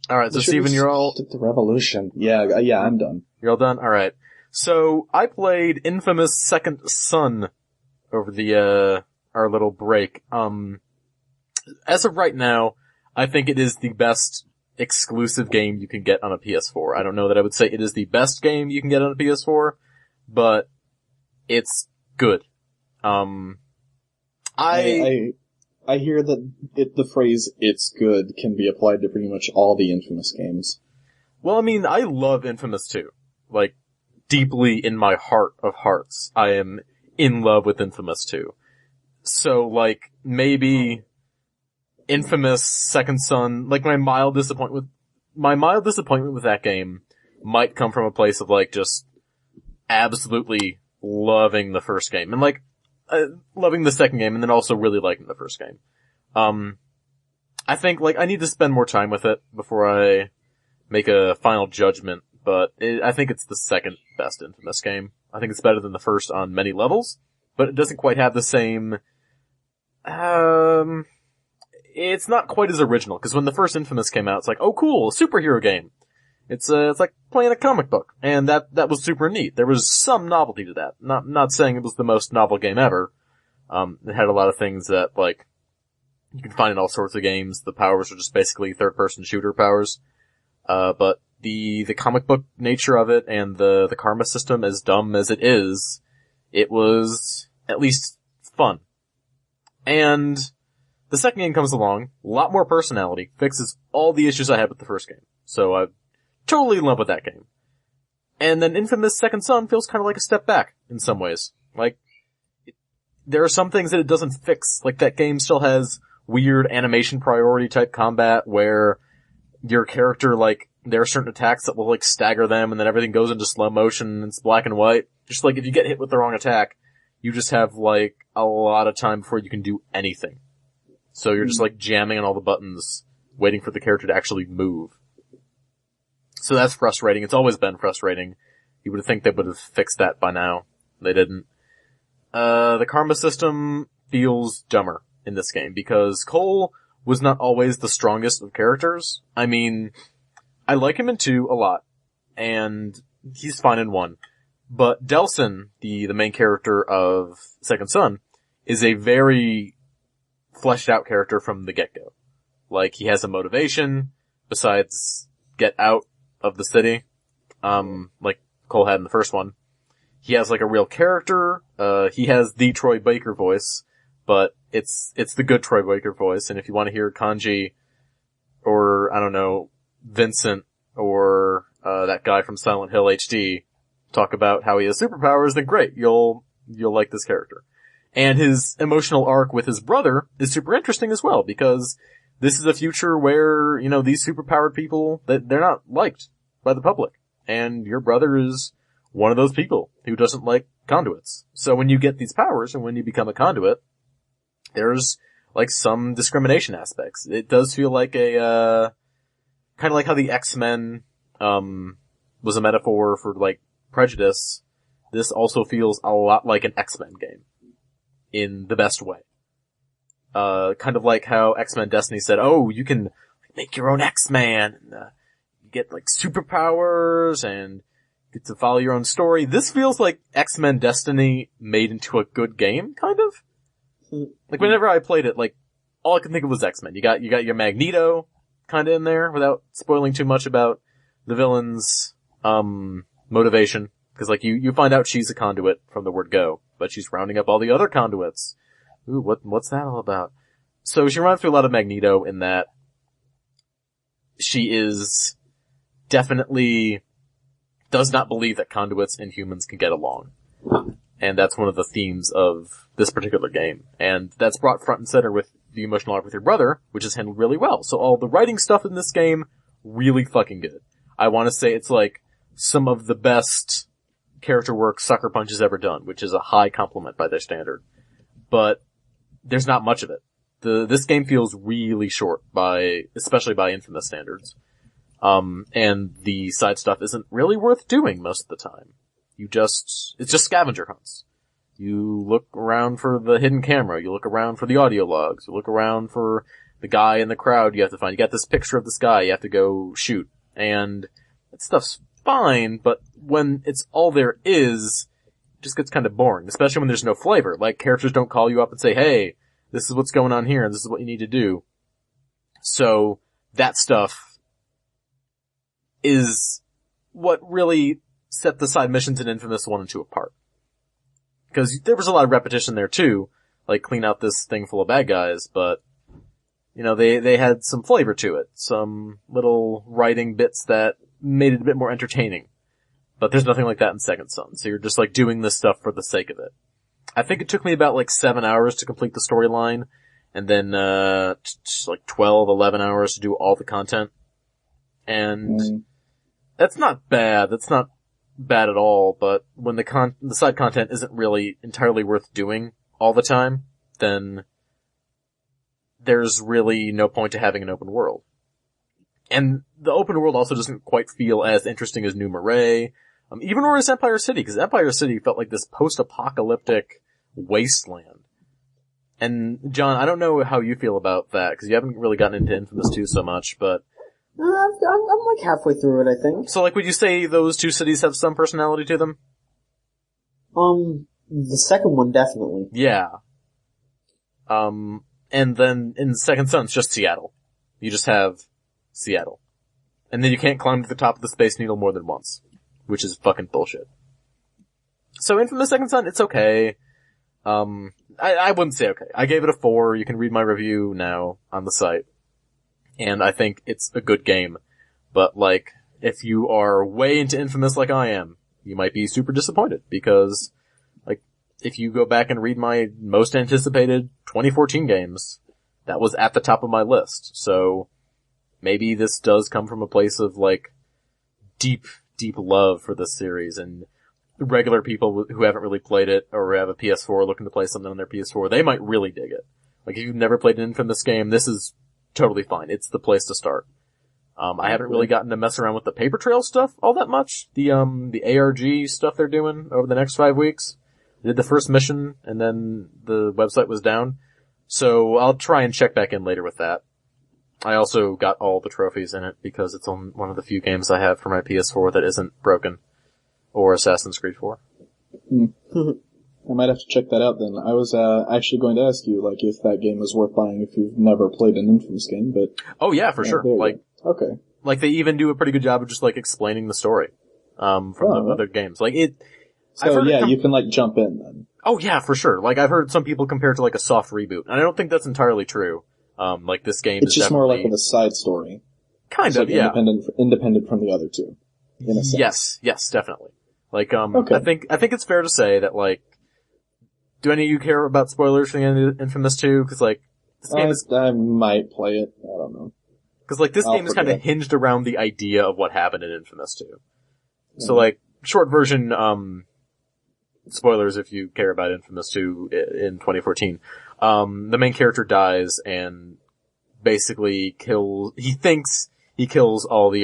Alright, so Steven, you're all... The revolution. Yeah, I'm done. You're all done? Alright. So, I played Infamous Second Son over the, our little break. As of right now, I think it is the best exclusive game you can get on a PS4. I don't know that I would say it is the best game you can get on a PS4, but it's good. I hear that the phrase "it's good" can be applied to pretty much all the Infamous games. Well, I mean, I love Infamous 2. Like, deeply in my heart of hearts, I am in love with Infamous 2. So, like, maybe Infamous Second Son, like, my mild disappointment with that game might come from a place of, like, just absolutely loving the first game. And, like, loving the second game, and then also really liking the first game. I think, like, I need to spend more time with it before I make a final judgment, but I think it's the second best Infamous game. I think it's better than the first on many levels, but it doesn't quite have the same, it's not quite as original, because when the first Infamous came out, it's like, oh cool, a superhero game. It's like playing a comic book, and that was super neat. There was some novelty to that. Not saying it was the most novel game ever. It had a lot of things that, like, you can find in all sorts of games. The powers are just basically third-person shooter powers. But the comic book nature of it and the karma system, as dumb as it is, it was at least fun. And the second game comes along, a lot more personality, fixes all the issues I had with the first game. So I'm totally in love with that game. And then Infamous Second Son feels kind of like a step back in some ways. Like, there are some things that it doesn't fix. Like, that game still has weird animation priority type combat where your character, like, there are certain attacks that will, like, stagger them, and then everything goes into slow motion and it's black and white. Just like, if you get hit with the wrong attack, you just have, like, a lot of time before you can do anything. So you're just, like, jamming on all the buttons, waiting for the character to actually move. So that's frustrating. It's always been frustrating. You would think they would have fixed that by now. They didn't. The karma system feels dumber in this game, because Cole was not always the strongest of characters. I mean, I like him in 2 a lot, and he's fine in 1. But Delsin, the main character of Second Son, is a very fleshed out character from the get-go. Like, he has a motivation besides get out of the city, like Cole had in the first one. He has like a real character, he has the Troy Baker voice, but it's the good Troy Baker voice, and if you want to hear Kanji, or, I don't know, Vincent, or, that guy from Silent Hill HD, talk about how he has superpowers, then great, you'll like this character. And his emotional arc with his brother is super interesting as well, because this is a future where, you know, these superpowered people, they're not liked by the public. And your brother is one of those people who doesn't like conduits. So when you get these powers and when you become a conduit, there's like some discrimination aspects. It does feel like a, kind of like how the X-Men, was a metaphor for like prejudice. This also feels a lot like an X-Men game. In the best way. Kind of like how X-Men Destiny said, oh, you can make your own X-Man, and, you get like superpowers, and get to follow your own story. This feels like X-Men Destiny made into a good game, kind of. Like, whenever I played it, like, all I could think of was X-Men. You got your Magneto, kinda in there, without spoiling too much about the villain's, motivation. Cause like, you find out she's a conduit from the word go, but she's rounding up all the other conduits. Ooh, what's that all about? So she runs through a lot of Magneto in that she is definitely does not believe that conduits and humans can get along. And that's one of the themes of this particular game. And that's brought front and center with the emotional arc with your brother, which is handled really well. So all the writing stuff in this game, really fucking good. I want to say it's like some of the best character work Sucker Punch has ever done, which is a high compliment by their standard. But there's not much of it. This game feels really short especially by Infamous standards. And the side stuff isn't really worth doing most of the time. It's just scavenger hunts. You look around for the hidden camera, you look around for the audio logs, you look around for the guy in the crowd you have to find. You got this picture of this guy you have to go shoot. And that stuff's fine, but when it's all there is, it just gets kind of boring, especially when there's no flavor. Like, characters don't call you up and say, hey, this is what's going on here, and this is what you need to do. So, that stuff is what really set the side missions in Infamous 1 and 2 apart. Because there was a lot of repetition there too, like clean out this thing full of bad guys, but, you know, they had some flavor to it, some little writing bits that made it a bit more entertaining. But there's nothing like that in Second Son, so you're just like doing this stuff for the sake of it. I think it took me about like 7 hours to complete the storyline, and then, like 12, 11 hours to do all the content. And that's not bad, that's not bad at all, but when the side content isn't really entirely worth doing all the time, then there's really no point to having an open world. And the open world also doesn't quite feel as interesting as New Marais, even or as Empire City, because Empire City felt like this post-apocalyptic wasteland. And John, I don't know how you feel about that, because you haven't really gotten into Infamous 2 so much, but I'm like halfway through it, I think. So like, would you say those two cities have some personality to them? The second one definitely. Yeah. And then in Second Son, it's just Seattle. You just have Seattle. And then you can't climb to the top of the Space Needle more than once. Which is fucking bullshit. So Infamous Second Son, it's okay. I wouldn't say okay. I gave it a 4. You can read my review now on the site. And I think it's a good game. But like, if you are way into Infamous like I am, you might be super disappointed. Because, like, if you go back and read my most anticipated 2014 games, that was at the top of my list. So, maybe this does come from a place of like, deep love for this series, and regular people who haven't really played it or have a PS4 looking to play something on their PS4, they might really dig it. Like, if you've never played an Infamous game, this is totally fine. It's the place to start. I haven't really gotten to mess around with the paper trail stuff all that much. The ARG stuff they're doing over the next 5 weeks. I did the first mission, and then the website was down. So I'll try and check back in later with that. I also got all the trophies in it because it's on one of the few games I have for my PS4 that isn't broken. or Assassin's Creed 4. I might have to check that out then. I was actually going to ask you, like, if that game was worth buying if you've never played an Infamous game, but... Oh yeah, for sure. Like, okay. Like, they even do a pretty good job of just, like, explaining the story, from the other games. Like, So, you can, like, jump in then. Oh yeah, for sure. Like, I've heard some people compare it to, like, a soft reboot, and I don't think that's entirely true. Like, this game it's just more like a side story. Kind of, yeah. Independent from the other two, in a sense. Yes, definitely. Like, okay. I think it's fair to say that, like, do any of you care about spoilers for the end of Infamous 2? Cause, like, this game I might play it. I don't know. Cause, like, this game is kind of hinged around the idea of what happened in Infamous 2. Mm-hmm. So, like, short version, spoilers if you care about Infamous 2 in 2014. The main character dies and basically he thinks he kills all the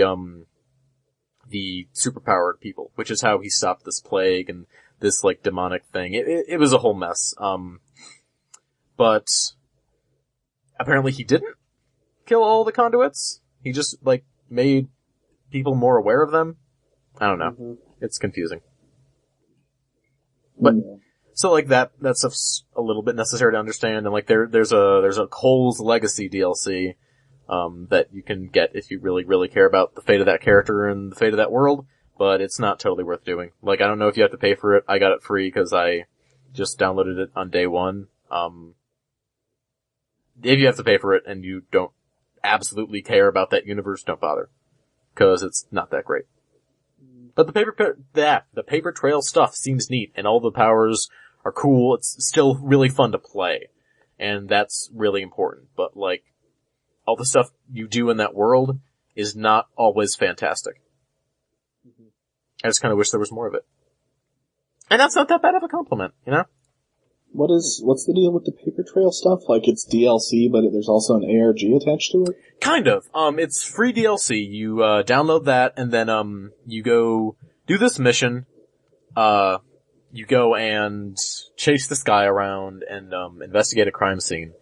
superpowered people, which is how he stopped this plague and this, like, demonic thing. It was a whole mess. But apparently he didn't kill all the conduits. He just, like, made people more aware of them. I don't know. Mm-hmm. It's confusing. But, so, like, that stuff's a little bit necessary to understand, and, like, there's a Cole's Legacy DLC, that you can get if you really, really care about the fate of that character and the fate of that world, but it's not totally worth doing. Like, I don't know if you have to pay for it. I got it free because I just downloaded it on day one. If you have to pay for it and you don't absolutely care about that universe, don't bother. Cause it's not that great. But the paper trail stuff seems neat, and all the powers are cool. It's still really fun to play. And that's really important. But, like, all the stuff you do in that world is not always fantastic. Mm-hmm. I just kind of wish there was more of it. And that's not that bad of a compliment, you know? What's the deal with the paper trail stuff? Like, it's DLC, but there's also an ARG attached to it? Kind of. It's free DLC. You, download that, and then, you go do this mission. You go and chase this guy around and, investigate a crime scene.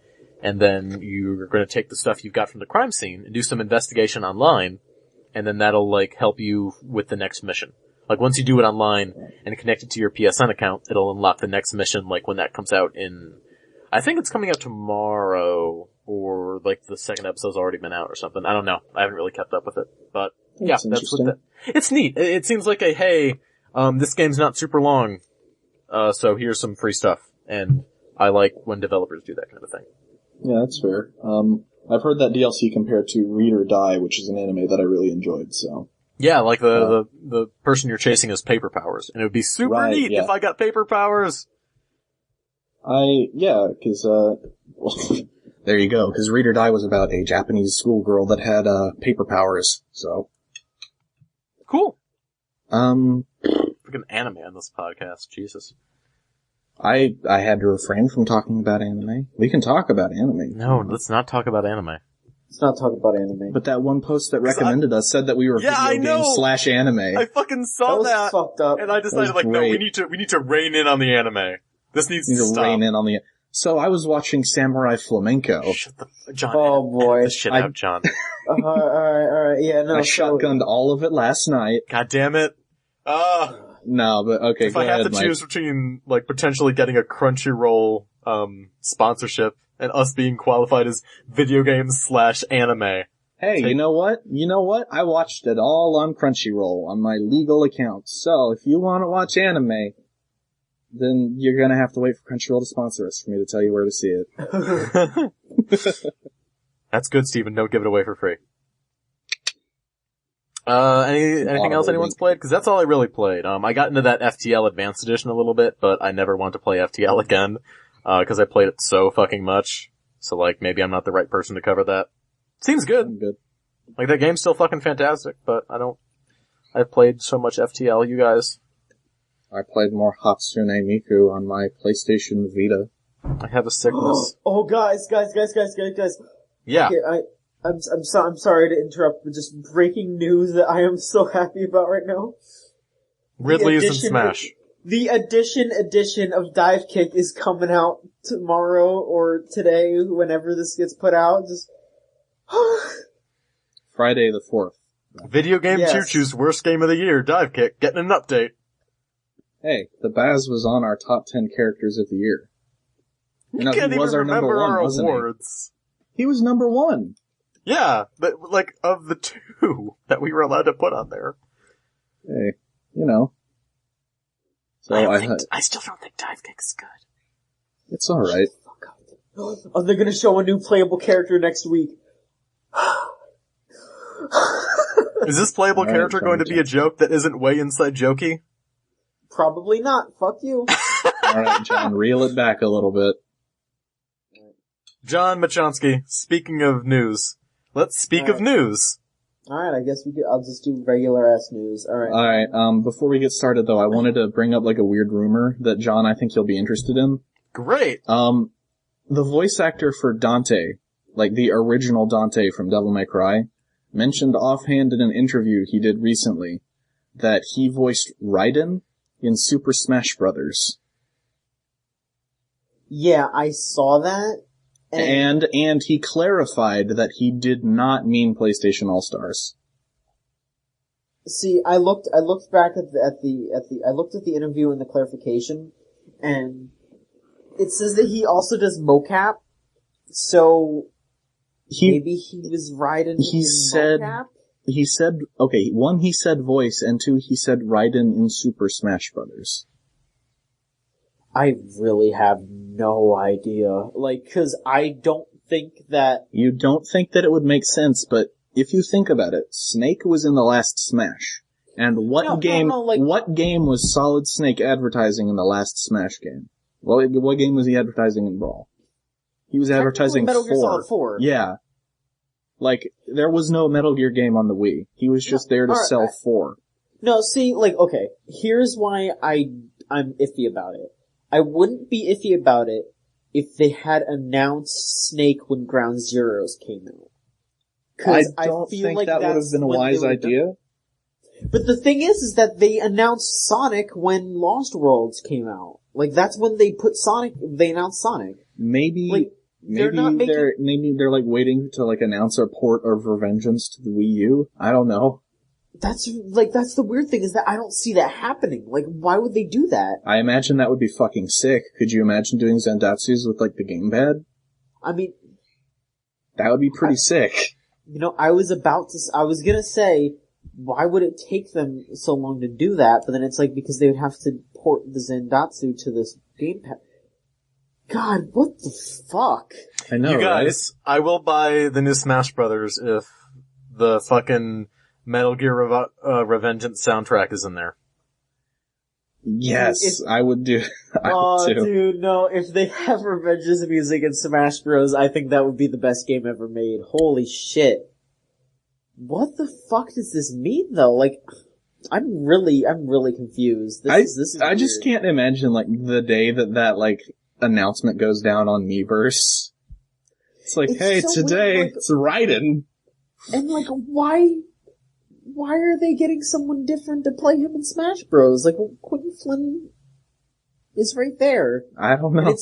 And then you're going to take the stuff you've got from the crime scene and do some investigation online, and then that'll, like, help you with the next mission. Like, once you do it online and connect it to your PSN account, it'll unlock the next mission, like, when that comes out I think it's coming out tomorrow, or, like, the second episode's already been out or something. I don't know. I haven't really kept up with it. But, that's what it's neat. It seems like hey, this game's not super long, so here's some free stuff. And I like when developers do that kind of thing. Yeah, that's fair. I've heard that DLC compared to Read or Die, which is an anime that I really enjoyed, so. Yeah, like the person you're chasing has paper powers, and it would be super neat if I got paper powers. Cause, there you go, cause Read or Die was about a Japanese schoolgirl that had, paper powers, so. Cool. Freaking anime on this podcast, Jesus. I had to refrain from talking about anime. We can talk about anime. No, let's not talk about anime. Let's not talk about anime. But that one post that recommended us said that we were video game / anime. I fucking saw that. Fucked up. And I decided, like, no, we need to rein in on the anime. This needs to stop. Rein in on the. So I was watching Samurai Flamenco. John. Oh boy. Edit the shit out, John. Alright. Yeah, no. I shotgunned all of it last night. God damn it. No, but okay, if I have to choose between, like, potentially getting a Crunchyroll, sponsorship and us being qualified as video games / anime. Hey, you know what? I watched it all on Crunchyroll on my legal account. So if you want to watch anime, then you're gonna have to wait for Crunchyroll to sponsor us for me to tell you where to see it. That's good, Steven. Don't give it away for free. Anything else anyone's played? Cause that's all I really played. I got into that FTL Advanced Edition a little bit, but I never want to play FTL again, cause I played it so fucking much. So, like, maybe I'm not the right person to cover that. Seems good. Like, that game's still fucking fantastic, but I've played so much FTL, you guys. I played more Hatsune Miku on my PlayStation Vita. I have a sickness. Oh, guys. Yeah. Okay, I'm sorry to interrupt, but just breaking news that I am so happy about right now. Ridley is in Smash. The edition of Dive Kick is coming out tomorrow or today, whenever this gets put out. Just Friday the 4th. Video game Choo Choo's worst game of the year, Dive Kick, getting an update. Hey, the Baz was on our top 10 characters of the year. You No, can't he was even our number remember one, our wasn't he? awards. He was number one. Yeah, but, like, of the two that we were allowed to put on there. Hey, you know. So I still don't think Dive Kick's good. it's alright. Oh, they're gonna show a new playable character next week. Is this playable Alright, character going to be a joke that isn't way inside jokey? Probably not. Fuck you. Alright, John, reel it back a little bit. John Machonsky, speaking of news, let's speak of news. Alright, I guess I'll just do regular ass news. Alright. Alright, before we get started though, I wanted to bring up like a weird rumor that John, I think you'll be interested in. Great. The voice actor for Dante, like the original Dante from Devil May Cry, mentioned offhand in an interview he did recently that he voiced Raiden in Super Smash Bros. Yeah, I saw that. And he clarified that he did not mean PlayStation All-Stars. See, I looked back I looked at the interview and the clarification, and it says that he also does mocap, so maybe he was Raiden in mocap? He said, okay, one, he said voice, and two, he said Raiden in Super Smash Bros. I really have no idea. Like, cause I don't think that... You don't think that it would make sense, but if you think about it, Snake was in the last Smash. And what game was Solid Snake advertising in the last Smash game? Well, what game was he advertising in Brawl? He was advertising Metal Gear Solid 4. Yeah. Like, there was no Metal Gear game on the Wii. He was just there to sell 4. No, see, like, okay, here's why I'm iffy about it. I wouldn't be iffy about it if they had announced Snake when Ground Zeroes came out. I don't think like that would have been a wise idea. But the thing is that they announced Sonic when Lost Worlds came out. Like, that's when they announced Sonic. Maybe they're like waiting to like announce a port of Revengeance to the Wii U. I don't know. That's the weird thing is that I don't see that happening. Like, why would they do that? I imagine that would be fucking sick. Could you imagine doing Zendatsus with like the gamepad? I mean, that would be pretty sick. You know, I was gonna say, why would it take them so long to do that? But then it's like, because they would have to port the Zendatsu to this gamepad. God, what the fuck? I know, you guys, right? I will buy the new Smash Brothers if the fucking Metal Gear Revengeance soundtrack is in there. Yes, I would do. I would too. Dude, no, if they have Revengeance music in Smash Bros, I think that would be the best game ever made. Holy shit. What the fuck does this mean though? Like, I'm really confused. This is I just can't imagine like the day that like announcement goes down on Miiverse. It's like, hey, so today weird, like, it's Raiden. And like, why are they getting someone different to play him in Smash Bros? Like, Quentin Flynn is right there. I don't know.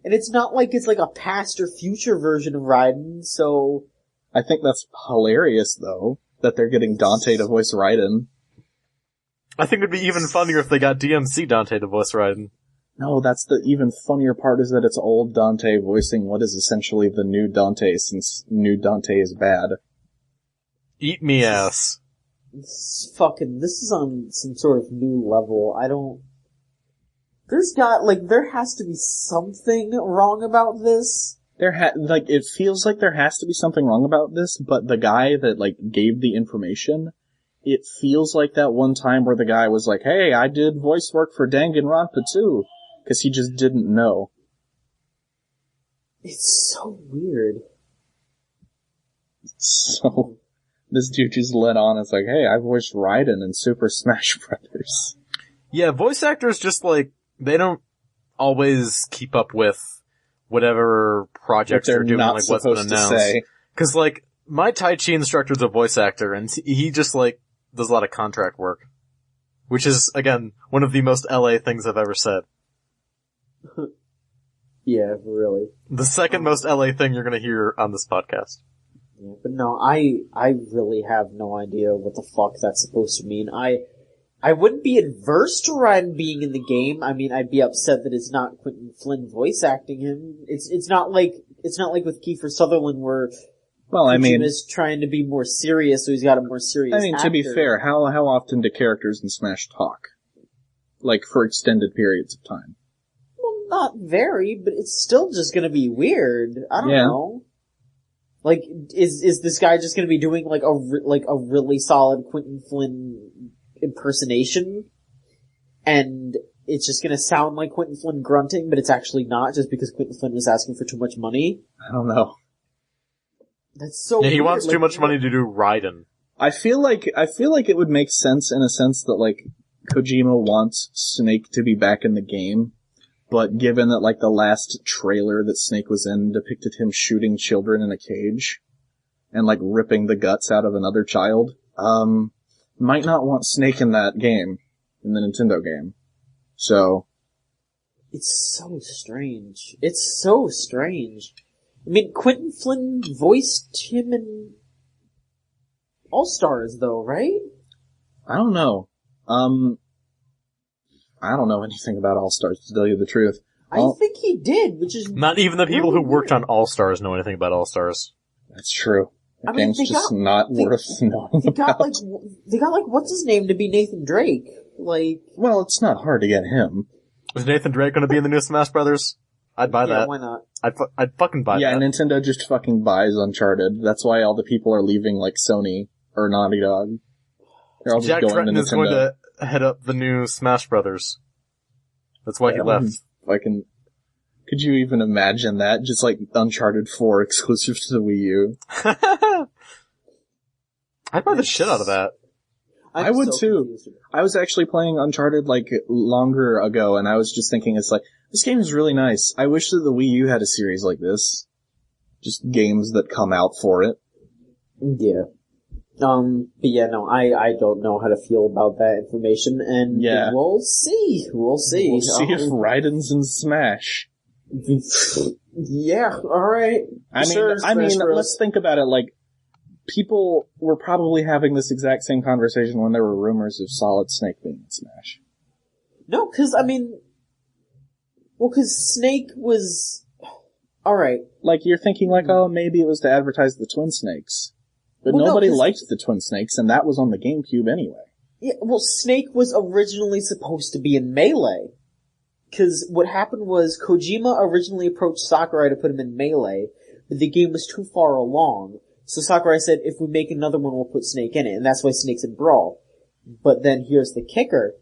And it's not like it's like a past or future version of Raiden, so... I think that's hilarious, though, that they're getting Dante to voice Raiden. I think it'd be even funnier if they got DMC Dante to voice Raiden. No, that's the even funnier part is that it's old Dante voicing what is essentially the new Dante, since new Dante is bad. Eat me ass. This is on some sort of new level. There has to be something wrong about this. It feels like there has to be something wrong about this, but the guy that, like, gave the information, it feels like that one time where the guy was like, hey, I did voice work for Danganronpa too, because he just didn't know. It's so weird. So, this dude just let on, it's like, hey, I voiced Raiden in Super Smash Brothers. Yeah, voice actors just, like, they don't always keep up with whatever projects they're doing, like what's been announced. Cause like, my Tai Chi instructor's a voice actor, and he just like, does a lot of contract work. Which is, again, one of the most LA things I've ever said. Yeah, really. The second most LA thing you're gonna hear on this podcast. Yeah, but no, I really have no idea what the fuck that's supposed to mean. I I wouldn't be adverse to Raiden being in the game. I mean, I'd be upset that it's not Quentin Flynn voice acting him. It's not like with Kiefer Sutherland where Kojima's trying to be more serious, so he's got a more serious actor. To be fair, how often do characters in Smash talk? Like, for extended periods of time? Well, not very, but it's still just gonna be weird. I don't know. Like, is this guy just gonna be doing like a really solid Quentin Flynn impersonation? And it's just gonna sound like Quentin Flynn grunting, but it's actually not, just because Quentin Flynn was asking for too much money? I don't know. That's so Yeah, he weird. wants too much money to do Raiden. I feel like it would make sense in a sense that, like, Kojima wants Snake to be back in the game, but given that, like, the last trailer that Snake was in depicted him shooting children in a cage and, like, ripping the guts out of another child, might not want Snake in that game, in the Nintendo game. So. It's so strange. It's so strange. I mean, Quentin Flynn voiced him in All-Stars, though, right? I don't know. I don't know anything about All-Stars, to tell you the truth. I think he did, which is... Not even the people really who worked on All-Stars know anything about All-Stars. That's true. The game's just not worth knowing about. They got, like, what's his name to be Nathan Drake? Like... Well, it's not hard to get him. Is Nathan Drake gonna be in the new Smash Brothers? I'd buy that. Why not? I'd fucking buy that. Yeah, Nintendo just fucking buys Uncharted. That's why all the people are leaving, like, Sony or Naughty Dog. They're all Jack just going Tretton to is Nintendo. going to head up the new Smash Brothers. That's why he left. Could you even imagine that? Just like Uncharted 4 exclusive to the Wii U. I'd buy the shit out of that. I would too. I was actually playing Uncharted like longer ago, and I was just thinking, it's like, this game is really nice. I wish that the Wii U had a series like this. Just games that come out for it. Yeah. But yeah, no, I don't know how to feel about that information, and we'll see. We'll see. We'll see if Raiden's in Smash. Yeah, alright. I mean, let's think about it, like, people were probably having this exact same conversation when there were rumors of Solid Snake being in Smash. No, cause Snake was... Alright. Like, you're thinking like, oh, maybe it was to advertise the Twin Snakes. But nobody liked the Twin Snakes, and that was on the GameCube anyway. Yeah, well, Snake was originally supposed to be in Melee. Cause what happened was, Kojima originally approached Sakurai to put him in Melee, but the game was too far along. So Sakurai said, if we make another one, we'll put Snake in it, and that's why Snake's in Brawl. But then here's the kicker,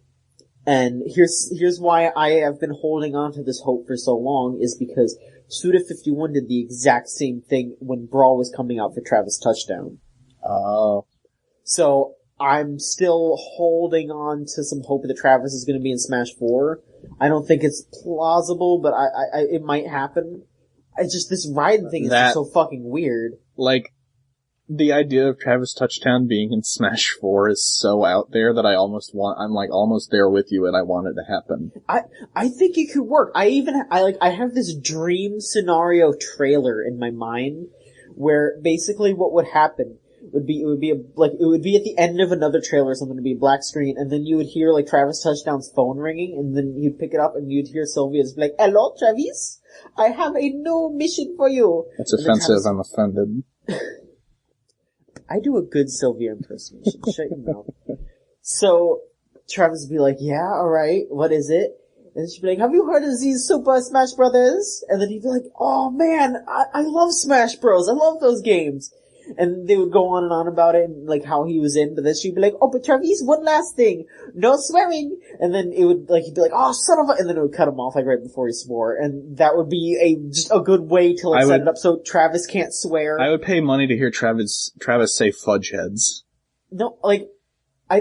and here's why I have been holding on to this hope for so long, is because Suda51 did the exact same thing when Brawl was coming out for Travis Touchdown. Oh. So, I'm still holding on to some hope that Travis is gonna be in Smash 4. I don't think it's plausible, but it might happen. This Raiden thing is just so fucking weird. Like, the idea of Travis Touchdown being in Smash 4 is so out there that I'm like almost there with you and I want it to happen. I think it could work. I have this dream scenario trailer in my mind where basically what would happen it would be at the end of another trailer or something, to be a black screen, and then you would hear like Travis Touchdown's phone ringing, and then you'd pick it up and you'd hear Sylvia just be like, "Hello, Travis? I have a new mission for you." That's offensive, I'm offended. I do a good Sylvia impersonation. Shut your mouth. So, Travis would be like, "Yeah, alright, what is it?" And she'd be like, "Have you heard of these Super Smash Brothers?" And then he'd be like, "Oh man, I love Smash Bros. I love those games." And they would go on and on about it and like how he was in, but then she'd be like, "Oh, but Travis, one last thing. No swearing." And then it would he'd be like, "Oh, son of a," and then it would cut him off like right before he swore. And that would be just a good way to set it up so Travis can't swear. I would pay money to hear Travis say fudge heads. No, I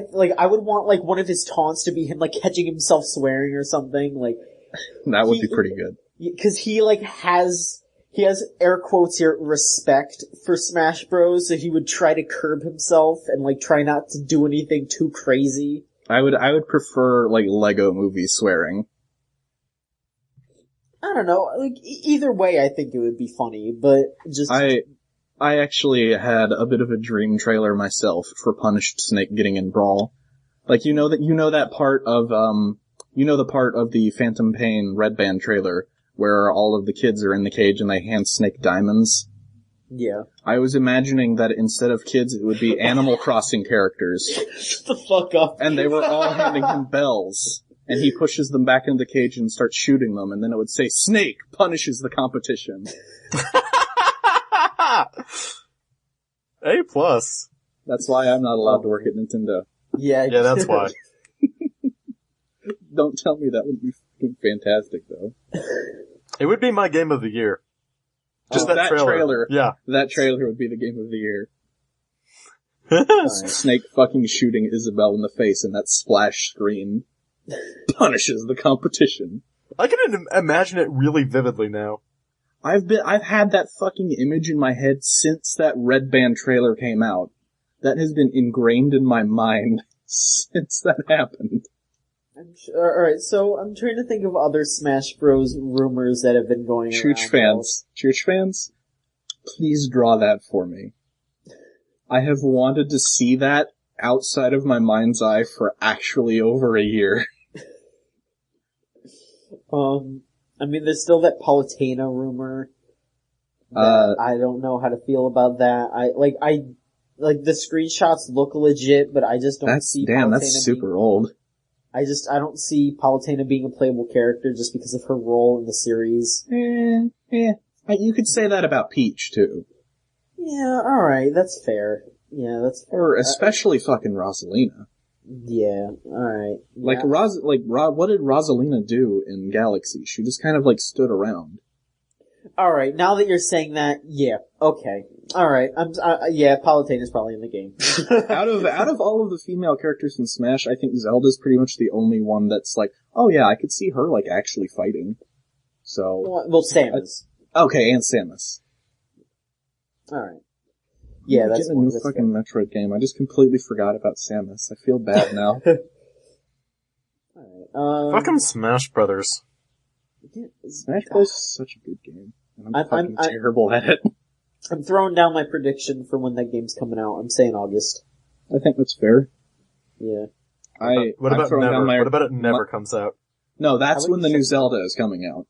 would want like one of his taunts to be him like catching himself swearing or something, like. That would be pretty good. Cause he has air quotes here, respect for Smash Bros, so he would try to curb himself and like try not to do anything too crazy. I would prefer like Lego Movie swearing. I don't know, like either way I think it would be funny, but just... I actually had a bit of a dream trailer myself for Punished Snake getting in Brawl. Like, you know that part of, the part of the Phantom Pain Red Band trailer where all of the kids are in the cage and they hand Snake diamonds? Yeah. I was imagining that instead of kids, it would be Animal Crossing characters. Shut the fuck up. And they were all handing him bells. And he pushes them back into the cage and starts shooting them, and then it would say, Snake punishes the competition. A+. That's why I'm not allowed to work at Nintendo. Yeah, that's why. Don't tell me that would be fucking fantastic, though. It would be my game of the year. Just that trailer. Yeah. That trailer would be the game of the year. Fine. Snake fucking shooting Isabelle in the face and that splash screen punishes the competition. I can imagine it really vividly now. I've had that fucking image in my head since that Red Band trailer came out. That has been ingrained in my mind since that happened. Alright, so I'm trying to think of other Smash Bros. Rumors that have been going Chooch around. Chooch fans, please draw that for me. I have wanted to see that outside of my mind's eye for actually over a year. I mean, there's still that Palutena rumor. That I don't know how to feel about that. Like the screenshots look legit, but I just don't see Palutena that's super old. I don't see Palutena being a playable character just because of her role in the series. You could say that about Peach, too. Yeah, alright, that's fair. Yeah, that's fair. Or especially fucking Rosalina. Yeah, alright. Like, yeah. what did Rosalina do in Galaxy? She just kind of, stood around. Alright, now that you're saying that, yeah, okay. Alright, yeah, Palutena's probably in the game. Out of all of the female characters in Smash, I think Zelda's pretty much the only one that's like, oh yeah, I could see her, actually fighting. So. Well, Samus. Okay, and Samus. Alright. Yeah, that's a new fucking Metroid game. I just completely forgot about Samus. I feel bad now. Alright, Fucking Smash Brothers. Smash Bros. Is such a good game. And I'm fucking terrible at it. I'm throwing down my prediction for when that game's coming out. I'm saying August. I think that's fair. Yeah. What about it never comes out? No, that's when the new Zelda is coming out.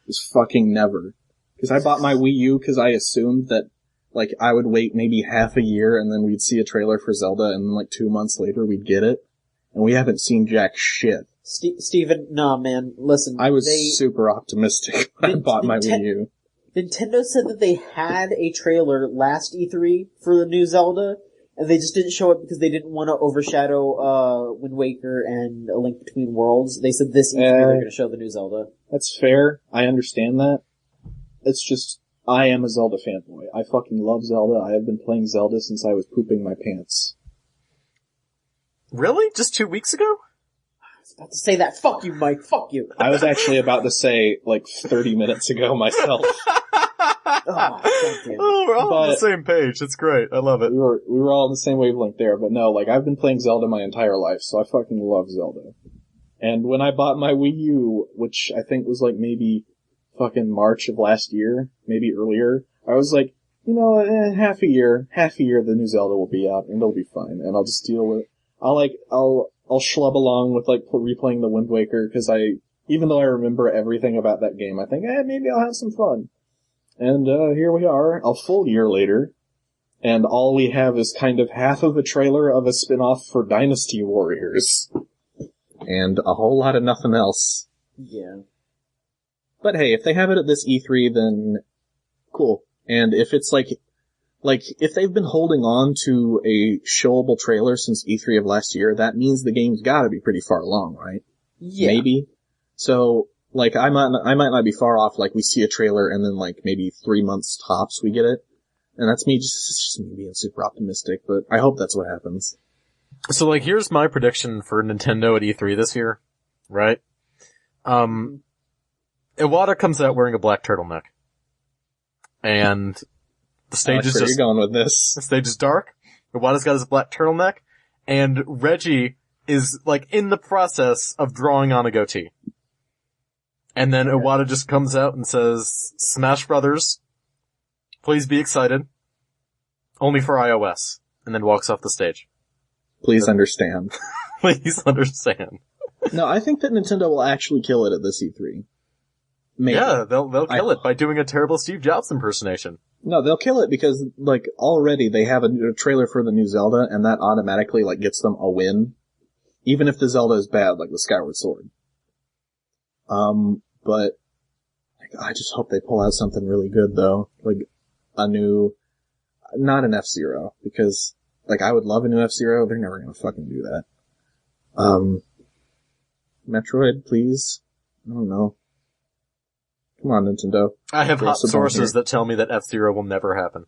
Just fucking never. Because I bought my Wii U because I assumed that, I would wait maybe half a year and then we'd see a trailer for Zelda and then 2 months later we'd get it. And we haven't seen jack shit. Steven, nah man, listen. I was super optimistic when I bought my Wii U. Nintendo said that they had a trailer last E3 for the new Zelda, and they just didn't show it because they didn't want to overshadow Wind Waker and A Link Between Worlds. They said this E3 they're going to show the new Zelda. That's fair. I understand that. It's just, I am a Zelda fanboy. I fucking love Zelda. I have been playing Zelda since I was pooping my pants. Really? Just 2 weeks ago? I was about to say that. Fuck you, Mike. Fuck you. I was actually about to say 30 minutes ago myself. We're all on the same page. It's great. I love it. We were all on the same wavelength there, but no, I've been playing Zelda my entire life, so I fucking love Zelda. And when I bought my Wii U, which I think was maybe fucking March of last year, maybe earlier, I was half a year the new Zelda will be out, and it'll be fine, and I'll just deal with it. I'll schlub along with replaying the Wind Waker, because even though I remember everything about that game, I think, maybe I'll have some fun. And, here we are, a full year later, and all we have is kind of half of a trailer of a spin-off for Dynasty Warriors. And a whole lot of nothing else. Yeah. But hey, if they have it at this E3, then cool. And if it's if they've been holding on to a showable trailer since E3 of last year, that means the game's gotta be pretty far along, right? Yeah. Maybe. So, I might not be far off, we see a trailer and then maybe 3 months tops we get it. And that's me just me being super optimistic, but I hope that's what happens. So here's my prediction for Nintendo at E3 this year, right? Iwata comes out wearing a black turtleneck. And the stage is just... Where are you going with this? The stage is dark. Iwata's got his black turtleneck. And Reggie is, in the process of drawing on a goatee. And then Iwata just comes out and says, Smash Brothers, please be excited. Only for iOS. And then walks off the stage. Please understand. Please understand. No, I think that Nintendo will actually kill it at this E3. Maybe. Yeah, they'll kill it by doing a terrible Steve Jobs impersonation. No, they'll kill it because, like, already they have a trailer for the new Zelda, and that automatically, like, gets them a win. Even if the Zelda is bad, like the Skyward Sword. But, like, I just hope they pull out something really good, though. Like, not an F-Zero, because, like, I would love a new F-Zero, they're never gonna fucking do that. Metroid, please? I don't know. Come on, Nintendo. I have hot sources that tell me that F-Zero will never happen.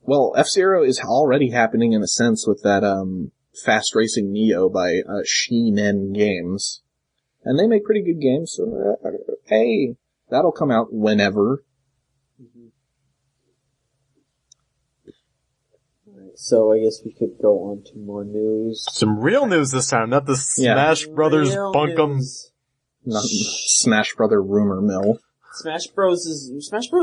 Well, F-Zero is already happening in a sense with that, Fast Racing Neo by, Shinen Games. And they make pretty good games, so, hey, that'll come out whenever. Alright, so I guess we could go on to more news. Some real news this time, not the Smash Brothers Real bunkum. news. Not Smash Brother rumor mill. Smash Bros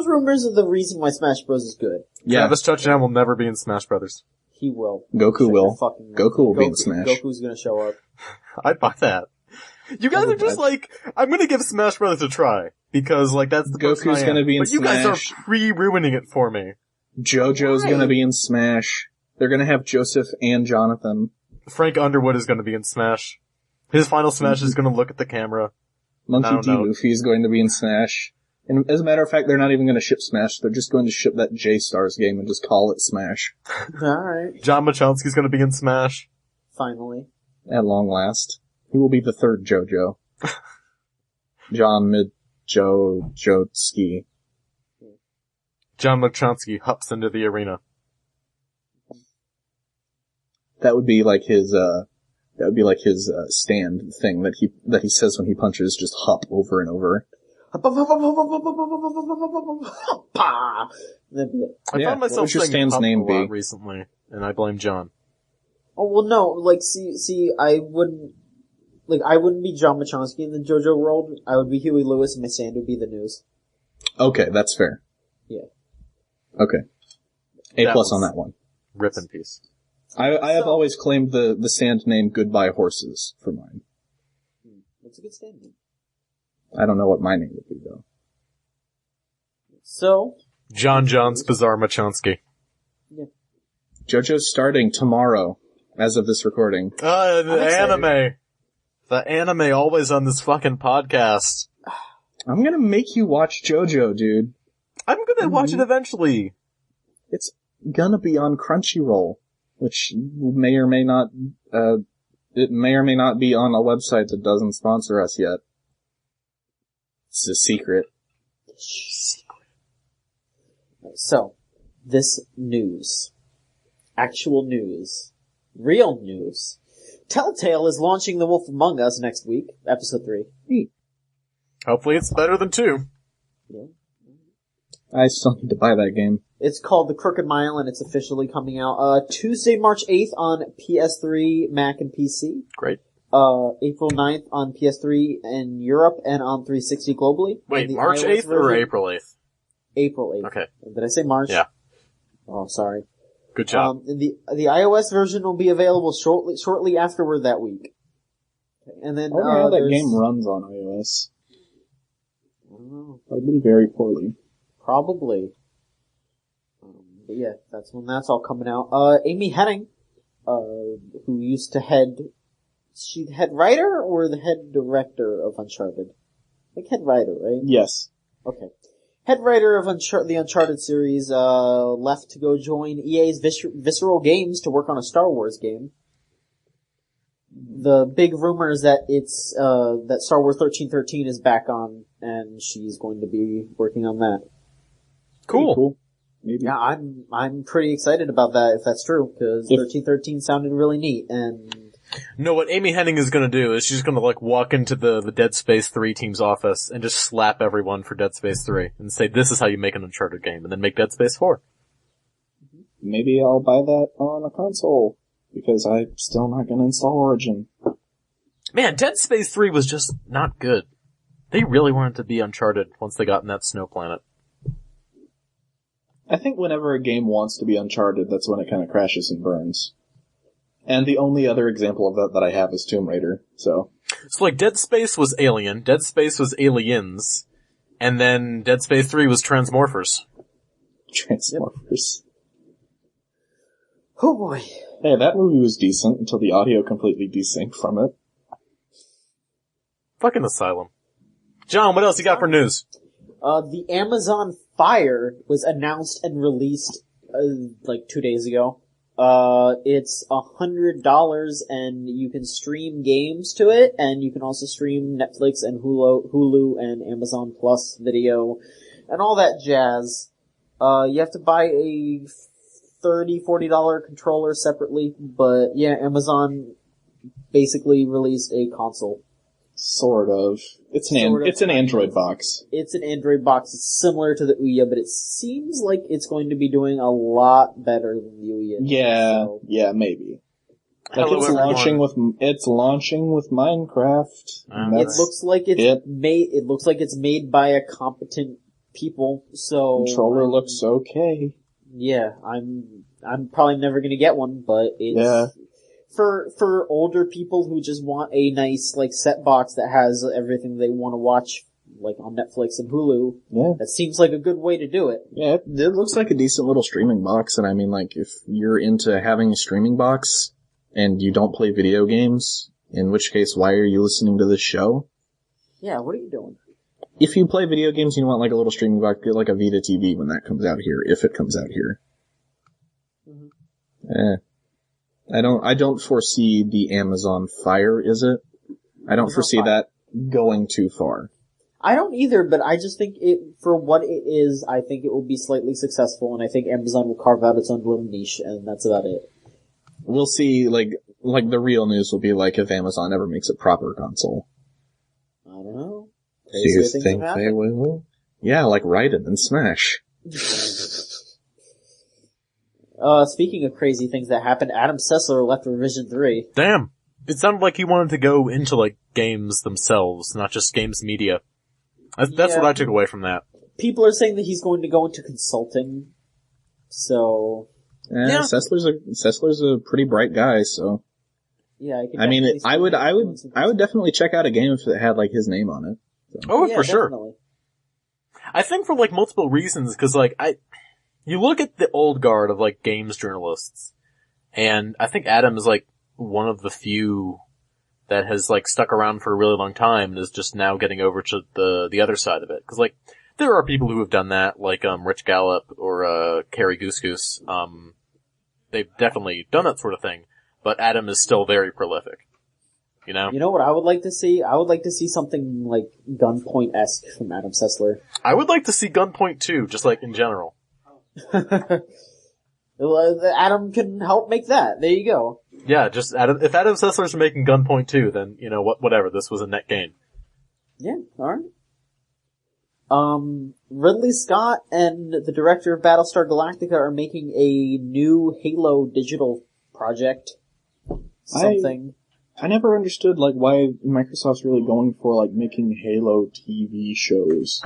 rumors are the reason why Smash Bros is good. Yeah. Travis Touchdown will never be in Smash Brothers. He will. Goku will. Fucking Goku will be in Smash. Goku's gonna show up. I'd buy that. You guys are just like, I'm gonna give Smash Brothers a try. Because, like, that's the person Goku's I am. gonna be in But you guys Smash. are pre-ruining it for me. JoJo's gonna be in Smash. They're gonna have Joseph and Jonathan. Frank Underwood is gonna be in Smash. His final Smash is gonna look at the camera. Monkey D. Luffy is going to be in Smash. And as a matter of fact, they're not even gonna ship Smash, they're just going to ship that J-Stars game and just call it Smash. Alright. John Machonsky's gonna be in Smash. Finally. At long last. He will be the third JoJo. John Jotski. John Machonsky hops into the arena. That would be like his stand thing that he says when he punches, just hop over and over. I found myself what would your saying stand's hop name a lot be? recently, and I blame John. Oh, well, no, like, see, I wouldn't be John Machonsky in the JoJo world. I would be Huey Lewis, and my stand would be the news. Okay, that's fair. Yeah. Okay. A+ That was on that one. Rip in peace. I have always claimed the stand name Goodbye Horses for mine. That's a good stand name. I don't know what my name would be, though. So. John's Bizarre Machonsky. Yeah. JoJo's starting tomorrow, as of this recording. The anime. The anime always on this fucking podcast. I'm gonna make you watch JoJo, dude. I'm gonna watch it eventually. It's gonna be on Crunchyroll, which may or may not, it may or may not be on a website that doesn't sponsor us yet. It's a secret. So, this news. Actual news. Real news. Telltale is launching The Wolf Among Us next week, episode 3. Neat. Hopefully it's better than 2. Yeah. I still need to buy that game. It's called The Crooked Mile, and it's officially coming out, Tuesday, March 8th on PS3, Mac, and PC. Great. April 9th on PS3 in Europe and on 360 globally. Wait, March 8th or April 8th? April 8th. Okay. Did I say March? Yeah. Oh, sorry. Good job. The iOS version will be available shortly afterward that week. And then, I wonder how that game runs on iOS. I don't know. Probably very poorly. Probably. But yeah, that's when that's all coming out. Amy Hennig, who used to she the head writer or the head director of Uncharted? I think head writer, right? Yes. Okay. Head writer of the Uncharted series, left to go join EA's Visceral Games to work on a Star Wars game. The big rumor is that it's, that Star Wars 1313 is back on, and she's going to be working on that. Cool. Maybe. Yeah, I'm pretty excited about that if that's true, because 1313 sounded really neat, and... No, what Amy Hennig is gonna do is she's gonna, like, walk into the Dead Space 3 team's office and just slap everyone for Dead Space 3 and say, this is how you make an Uncharted game, and then make Dead Space 4. Maybe I'll buy that on a console, because I'm still not gonna install Origin. Man, Dead Space 3 was just not good. They really wanted to be Uncharted once they got in that snow planet. I think whenever a game wants to be Uncharted, that's when it kind of crashes and burns. And the only other example of that I have is Tomb Raider, so. So like Dead Space was Alien, Dead Space was Aliens, and then Dead Space 3 was Transmorphers. Transmorphers. Oh boy. Hey, that movie was decent until the audio completely desynced from it. Fucking Asylum. John, what else you got for news? The Amazon Fire was announced and released, 2 days ago. It's $100 and you can stream games to it, and you can also stream Netflix and Hulu and Amazon Plus video and all that jazz. You have to buy a $30-40 controller separately, but yeah, Amazon basically released a console. Sort of. It's an Android box. It's an Android box. It's similar to the Ouya, but it seems like it's going to be doing a lot better than the Ouya. Yeah, maybe. Like Hello, it's launching with Minecraft. It looks like it's made by a competent people, so controller looks okay. Yeah, I'm probably never gonna get one, but it's for older people who just want a nice set box that has everything they want to watch on Netflix and Hulu. Yeah. That seems like a good way to do it. Yeah, it looks like a decent little streaming box, and I mean if you're into having a streaming box and you don't play video games, in which case why are you listening to this show? Yeah, what are you doing? If you play video games and you want a little streaming box, get a Vita TV when that comes out here, if it comes out here. Mm-hmm. I don't foresee the Amazon Fire, is it? I don't foresee that going too far. I don't either, but I just think for what it is, I think it will be slightly successful, and I think Amazon will carve out its own little niche, and that's about it. We'll see, the real news will be if Amazon ever makes a proper console. I don't know. Do you think they will? Yeah, Raiden and Smash. Speaking of crazy things that happened, Adam Sessler left Revision 3. Damn. It sounded like he wanted to go into, games themselves, not just games media. That's what I took away from that. People are saying that he's going to go into consulting, so... Yeah. Sessler's a pretty bright guy, so... Yeah, I would definitely check out a game if it had, his name on it. So. Oh, for sure. Definitely. I think for, multiple reasons, because, you look at the old guard of, games journalists, and I think Adam is, one of the few that has, stuck around for a really long time and is just now getting over to the other side of it. Because, there are people who have done that, Rich Gallup or, Carrie Goose. They've definitely done that sort of thing, but Adam is still very prolific. You know? You know what I would like to see? I would like to see something Gunpoint-esque from Adam Sessler. I would like to see Gunpoint too, just in general. Adam can help make that. There you go. Yeah, just if Adam Sessler's making Gunpoint 2, then, whatever, this was a net gain. Yeah, alright. Ridley Scott and the director of Battlestar Galactica are making a new Halo digital project. Something. I never understood, why Microsoft's really going for, making Halo TV shows.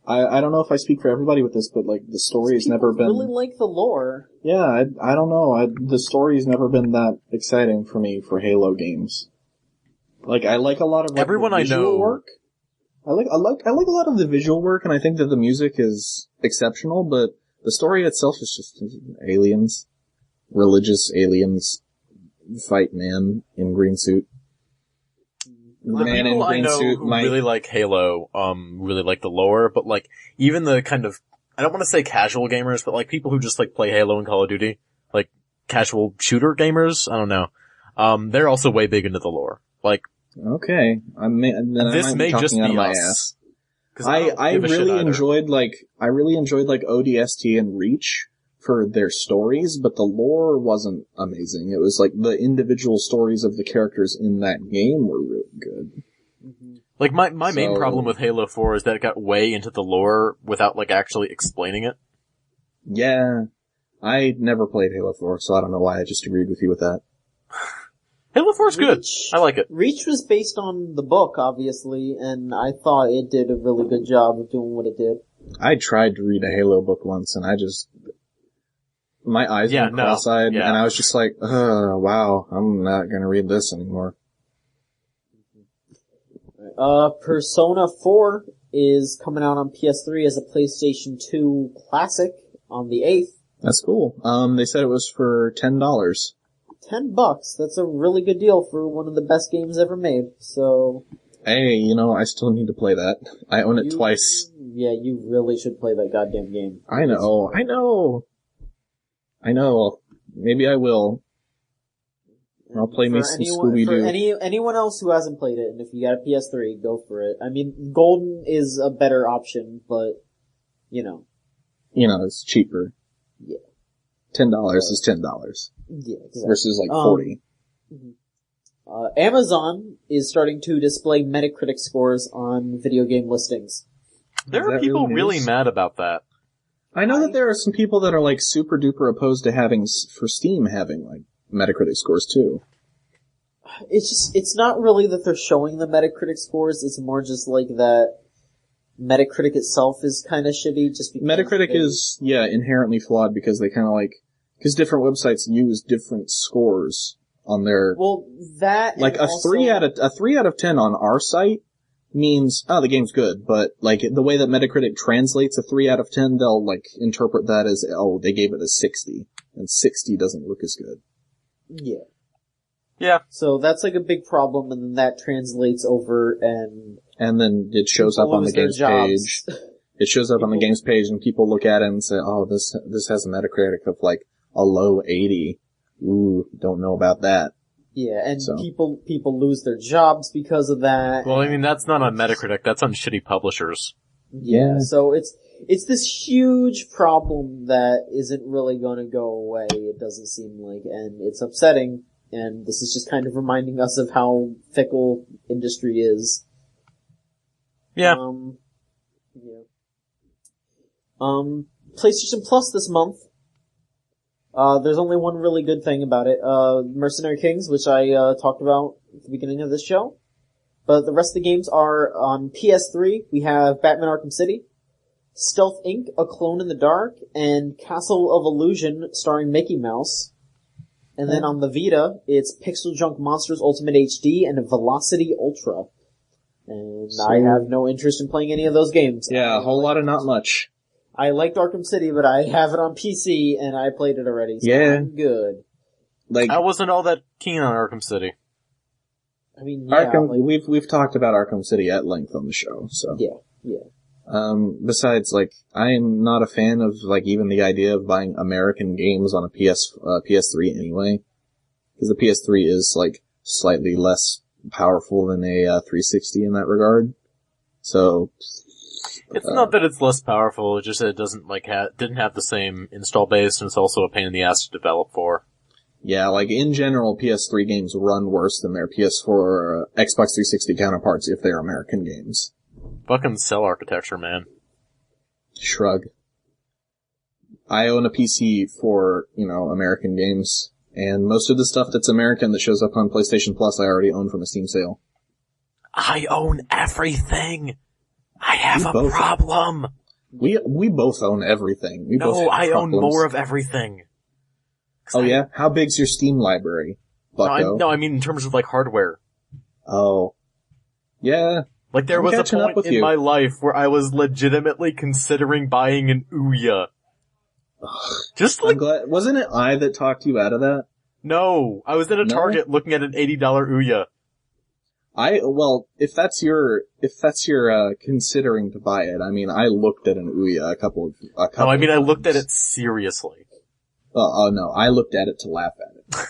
I don't know if I speak for everybody with this, but, the story has never been... really like the lore. Yeah, I don't know. The story's never been that exciting for me for Halo games. I like a lot of, everyone the visual I know work. I like a lot of the visual work, and I think that the music is exceptional, but the story itself is just aliens. Religious aliens fight man in green suit. The people I know who really like Halo, really like the lore, but even the kind of, I don't want to say casual gamers, but people who just play Halo and Call of Duty, casual shooter gamers, I don't know. They're also way big into the lore. Okay. This may just be us. I really enjoyed ODST and Reach for their stories, but the lore wasn't amazing. It was the individual stories of the characters in that game were really good. Mm-hmm. My main problem with Halo 4 is that it got way into the lore without actually explaining it. Yeah. I never played Halo 4, so I don't know why I just agreed with you with that. Halo 4 is good. I like it. Reach was based on the book, obviously, and I thought it did a really good job of doing what it did. I tried to read a Halo book once, and I just... my eyes went cross-eyed, yeah. and I was just like, wow, I'm not gonna read this anymore. Persona 4 is coming out on PS3 as a PlayStation 2 classic on the 8th. That's cool. They said it was for $10. $10. That's a really good deal for one of the best games ever made. So, hey, I still need to play that. I own it twice. Yeah, you really should play that goddamn game. I know. Maybe I will. I'll play me some Scooby-Doo. For anyone else who hasn't played it, and if you got a PS3, go for it. I mean, Golden is a better option, but, it's cheaper. Yeah. $10 is $10. Yeah, exactly. Versus like 40. Amazon is starting to display Metacritic scores on video game listings. There are people really mad about that. I know that there are some people that are like super duper opposed to for Steam having like Metacritic scores too. It's not really that they're showing the Metacritic scores, it's more just like that Metacritic itself is kind of shitty just because Metacritic is, inherently flawed because they kind of because different websites use different scores on their... Well, that... Like a 3 out of 10 on our site means, the game's good, but like the way that Metacritic translates a 3 out of 10, they'll like interpret that as, they gave it a 60, and 60 doesn't look as good. Yeah. Yeah. So that's like a big problem, and then that translates over and then it shows up on the game's page. It shows up on the game's page and people look at it and say, this has a Metacritic of like a low 80. Ooh, don't know about that. Yeah, and people lose their jobs because of that. Well, I mean, that's not on Metacritic, that's on shitty publishers. Yeah, so it's this huge problem that isn't really gonna go away, it doesn't seem like, and it's upsetting, and this is just kind of reminding us of how fickle industry is. Yeah. PlayStation Plus this month. There's only one really good thing about it. Mercenary Kings, which I talked about at the beginning of this show. But the rest of the games are on PS3. We have Batman Arkham City, Stealth Inc., A Clone in the Dark, and Castle of Illusion starring Mickey Mouse. And then on the Vita, it's Pixel Junk Monsters Ultimate HD and Velocity Ultra. And I have no interest in playing any of those games. Yeah, a whole lot of not much. I liked Arkham City, but I have it on PC, and I played it already, so I'm good. I wasn't all that keen on Arkham City. I mean, we've talked about Arkham City at length on the show, so. Yeah. Besides, I am not a fan of, even the idea of buying American games on a PS3 anyway. Because the PS3 is, slightly less powerful than a 360 in that regard. So... It's not that it's less powerful, it's just that it doesn't, didn't have the same install base, and it's also a pain in the ass to develop for. Yeah, in general, PS3 games run worse than their PS4 or Xbox 360 counterparts if they're American games. Fucking cell architecture, man. Shrug. I own a PC for, American games, and most of the stuff that's American that shows up on PlayStation Plus I already own from a Steam sale. I own everything! I have a problem! We both own everything. I own more of everything. Oh yeah? How big's your Steam library, Bucko? No, I mean in terms of hardware. Oh. Yeah. There was a point in my life where I was legitimately considering buying an Ouya. Just I'm glad. Wasn't it I that talked you out of that? No, I was at a Target looking at an $80 Ouya. If that's your considering to buy it, I mean, I looked at an Ouya a couple. No, I mean, I looked at it seriously. Oh no, I looked at it to laugh at it.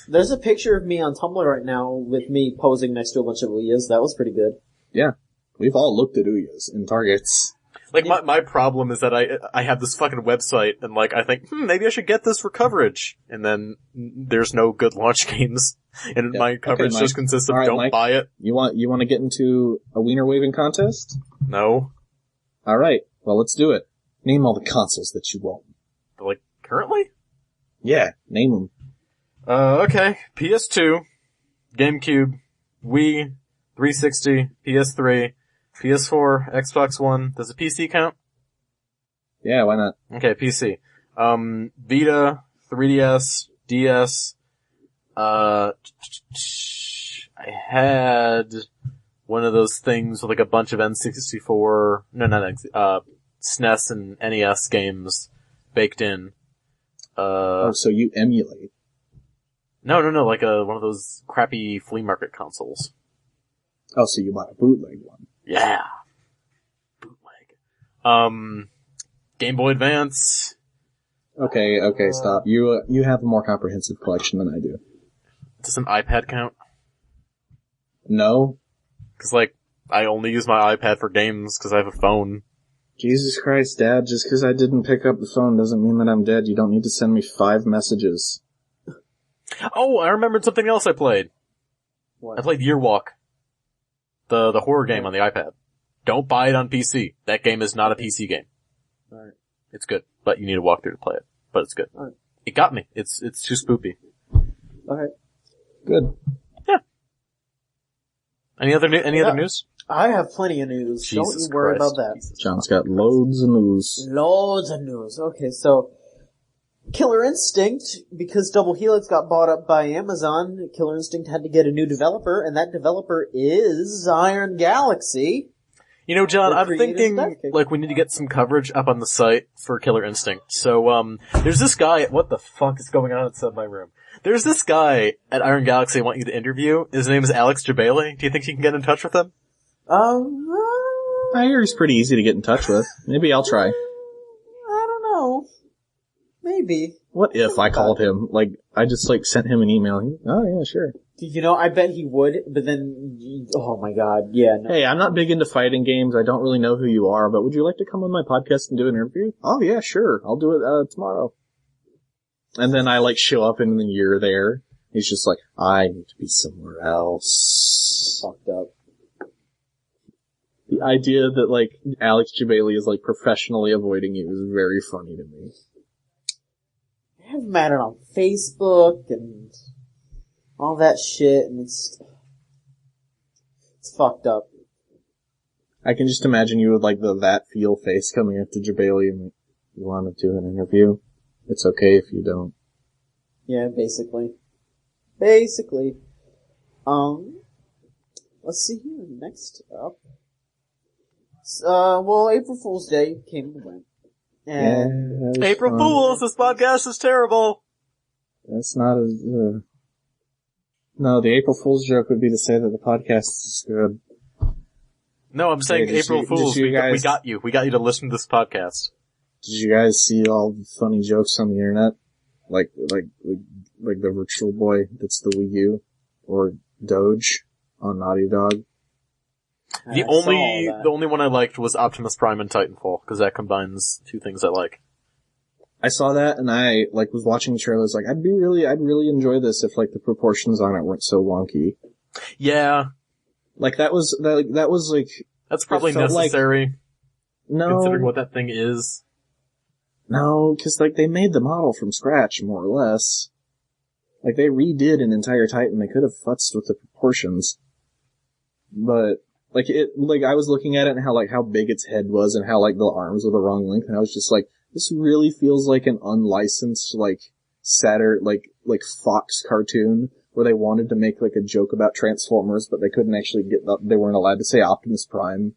There's a picture of me on Tumblr right now with me posing next to a bunch of Ouyas. That was pretty good. Yeah. We've all looked at Ouyas in Targets. My problem is that I have this fucking website, and I think, maybe I should get this for coverage. And then there's no good launch games. And my coverage just consists of don't Mike, buy it. You want to get into a wiener waving contest? No. Alright, well let's do it. Name all the consoles that you own. Currently? Yeah, name them. Okay. PS2, GameCube, Wii, 360, PS3, PS4, Xbox One. Does a PC count? Yeah, why not? Okay, PC. Vita, 3DS, DS, I had one of those things with like a bunch of N64, no, not SNES and NES games baked in. So you emulate. No, like one of those crappy flea market consoles. Oh, so you bought a bootleg one. Yeah. Bootleg. Game Boy Advance. Okay, stop. You have a more comprehensive collection than I do. Does an iPad count? No. Cause like, I only use my iPad for games cause I have a phone. Jesus Christ, Dad, just because I didn't pick up the phone doesn't mean that I'm dead. You don't need to send me 5 messages. Oh, I remembered something else I played. What? I played Year Walk. The horror game on the iPad. Don't buy it on PC. That game is not a PC game. Alright. It's good, but you need a walkthrough to play it. But it's good. Alright. It got me. It's too spoopy. Okay. Good. Yeah. Any other news? I have plenty of news. Jesus Don't you worry Christ. about that. Jesus John's Christ. got loads of news. Loads of news. Okay, so Killer Instinct, because Double Helix got bought up by Amazon, Killer Instinct had to get a new developer, and that developer is Iron Galaxy. You know, John, The I'm creators thinking, of that. like, we need to get some coverage up on the site for Killer Instinct. So, there's this guy, what the fuck is going on inside my room? There's this guy at Iron Galaxy I want you to interview. His name is Alex Jabali. Do you think you can get in touch with him? I hear he's pretty easy to get in touch with. Maybe I'll try. I don't know. Maybe. What if I called him? Like, I just, like, sent him an email. Oh, yeah, sure. You know, I bet he would, but then, oh my god, yeah. No. Hey, I'm not big into fighting games. I don't really know who you are, but would you like to come on my podcast and do an interview? Oh, yeah, sure. I'll do it, tomorrow. And then I, like, show up and then you're there. He's just like, I need to be somewhere else. Fucked up. The idea that, like, Alex Jabali is, like, professionally avoiding you is very funny to me. I have him added on Facebook and all that shit, and it's fucked up. I can just imagine you with, like, that feel face coming up to Jabali and, like, you want to do an interview? It's okay if you don't. Yeah, basically. Let's see here. Next up. Well, April Fool's Day came and went. And Yeah, April Fools, this podcast is terrible. That's not as, No, the April Fool's joke would be to say that the podcast is good. No, I'm saying Hey, did April you- Fools. did you We guys- got you. We got you to listen to this podcast. Did you guys see all the funny jokes on the internet? Like the Virtual Boy that's the Wii U? Or Doge on Naughty Dog? The I saw all that. only one I liked was Optimus Prime and Titanfall, because that combines two things I like. I saw that and I, like, was watching the trailers like, I'd really enjoy this if, like, the proportions on it weren't so wonky. Yeah, Like, that was like, that's probably It felt like- necessary, considering no, what that thing is. no, cause, like, they made the model from scratch, more or less. Like, they redid an entire Titan, they could have futzed with the proportions. But, like, I was looking at it and how big its head was and how, like, the arms were the wrong length, and I was just like, this really feels like an unlicensed, like, like Fox cartoon, where they wanted to make, like, a joke about Transformers, but they couldn't actually they weren't allowed to say Optimus Prime.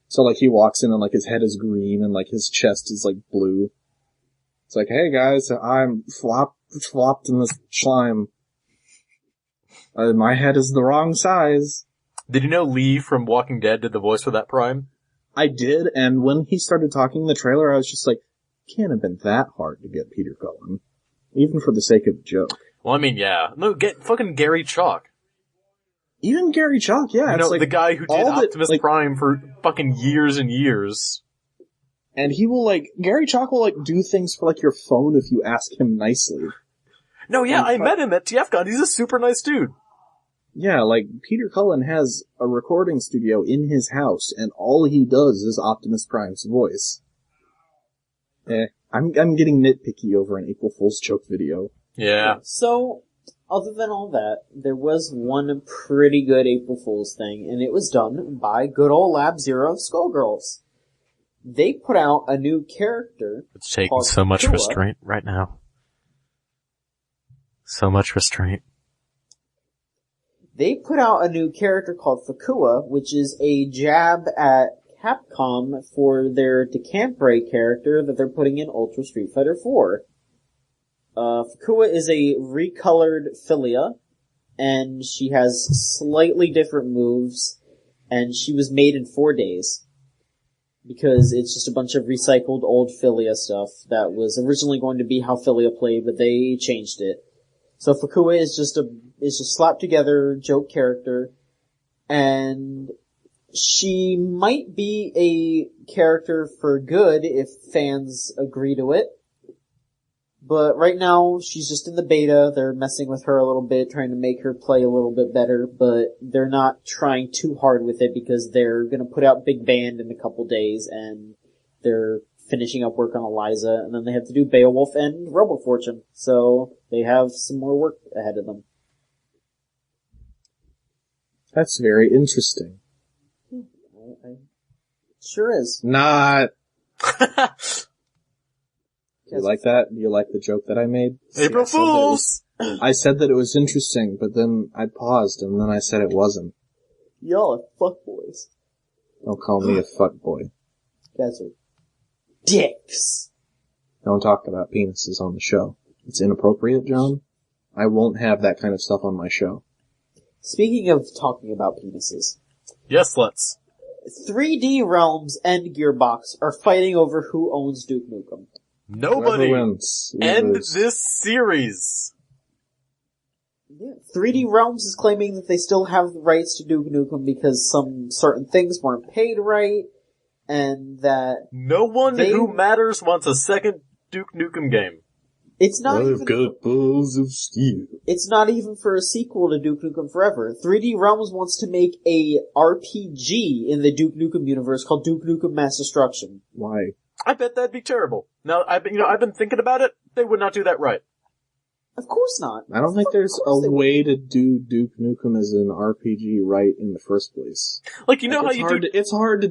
So, like, he walks in and, like, his head is green and, like, his chest is, like, blue. It's like, hey guys, I'm flopped in this slime. My head is the wrong size. Did you know Lee from Walking Dead did the voice for that Prime? I did, and when he started talking in the trailer, I was just like, can't have been that hard to get Peter Cullen. Even for the sake of the joke. Well, I mean, yeah. No, get fucking Gary Chalk. Even Gary Chalk, yeah. You it's know, like the guy who did all that, Optimus like, Prime for fucking years and years. and he will, like, Gary Chalk will, like, do things for, like, your phone if you ask him nicely. No, yeah, And I met him at TFCon. He's a super nice dude. Yeah, like, Peter Cullen has a recording studio in his house, and all he does is Optimus Prime's voice. I'm getting nitpicky over an April Fool's joke video. Yeah. So, other than all that, there was one pretty good April Fool's thing, and it was done by good old Lab Zero of Skullgirls. they put out a new character. It's taking called so much Fakua. restraint right now. So much restraint. They put out a new character called Fakua, which is a jab at Capcom for their Decambre character that they're putting in Ultra Street Fighter 4. Fakua is a recolored Filia, and she has slightly different moves, and she was made in 4 days. Because it's just a bunch of recycled old Filia stuff that was originally going to be how Filia played, but they changed it. So Fakua is just slapped together joke character, and she might be a character for good if fans agree to it. But right now, she's just in the beta. They're messing with her a little bit, trying to make her play a little bit better, but they're not trying too hard with it because they're gonna put out Big Band in a couple days, and they're finishing up work on Eliza, and then they have to do Beowulf and Robo Fortune. So they have some more work ahead of them. That's very interesting. Sure is. Not. You like that? You like the joke that I made? April Fools! I said that it was interesting, but then I paused, and then I said it wasn't. Y'all are fuckboys. Don't call me a fuckboy. Guys are dicks. Don't talk about penises on the show. It's inappropriate, John. I won't have that kind of stuff on my show. Speaking of talking about penises. Yes, let's. 3D Realms and Gearbox are fighting over who owns Duke Nukem. Nobody Whoever wins, end lose. this series. Yeah. 3D Realms is claiming that they still have the rights to Duke Nukem because some certain things weren't paid right, and that No one who matters wants a second Duke Nukem game. it's not I've even got balls of steel. it's not even for a sequel to Duke Nukem Forever. 3D Realms wants to make a RPG in the Duke Nukem universe called Duke Nukem Mass Destruction. Why? I bet that'd be terrible. Now, I've been thinking about it. They would not do that right. Of course not. I don't think there's Of course a they way to do Duke Nukem as an RPG right in the first place. Like, you know how it's you hard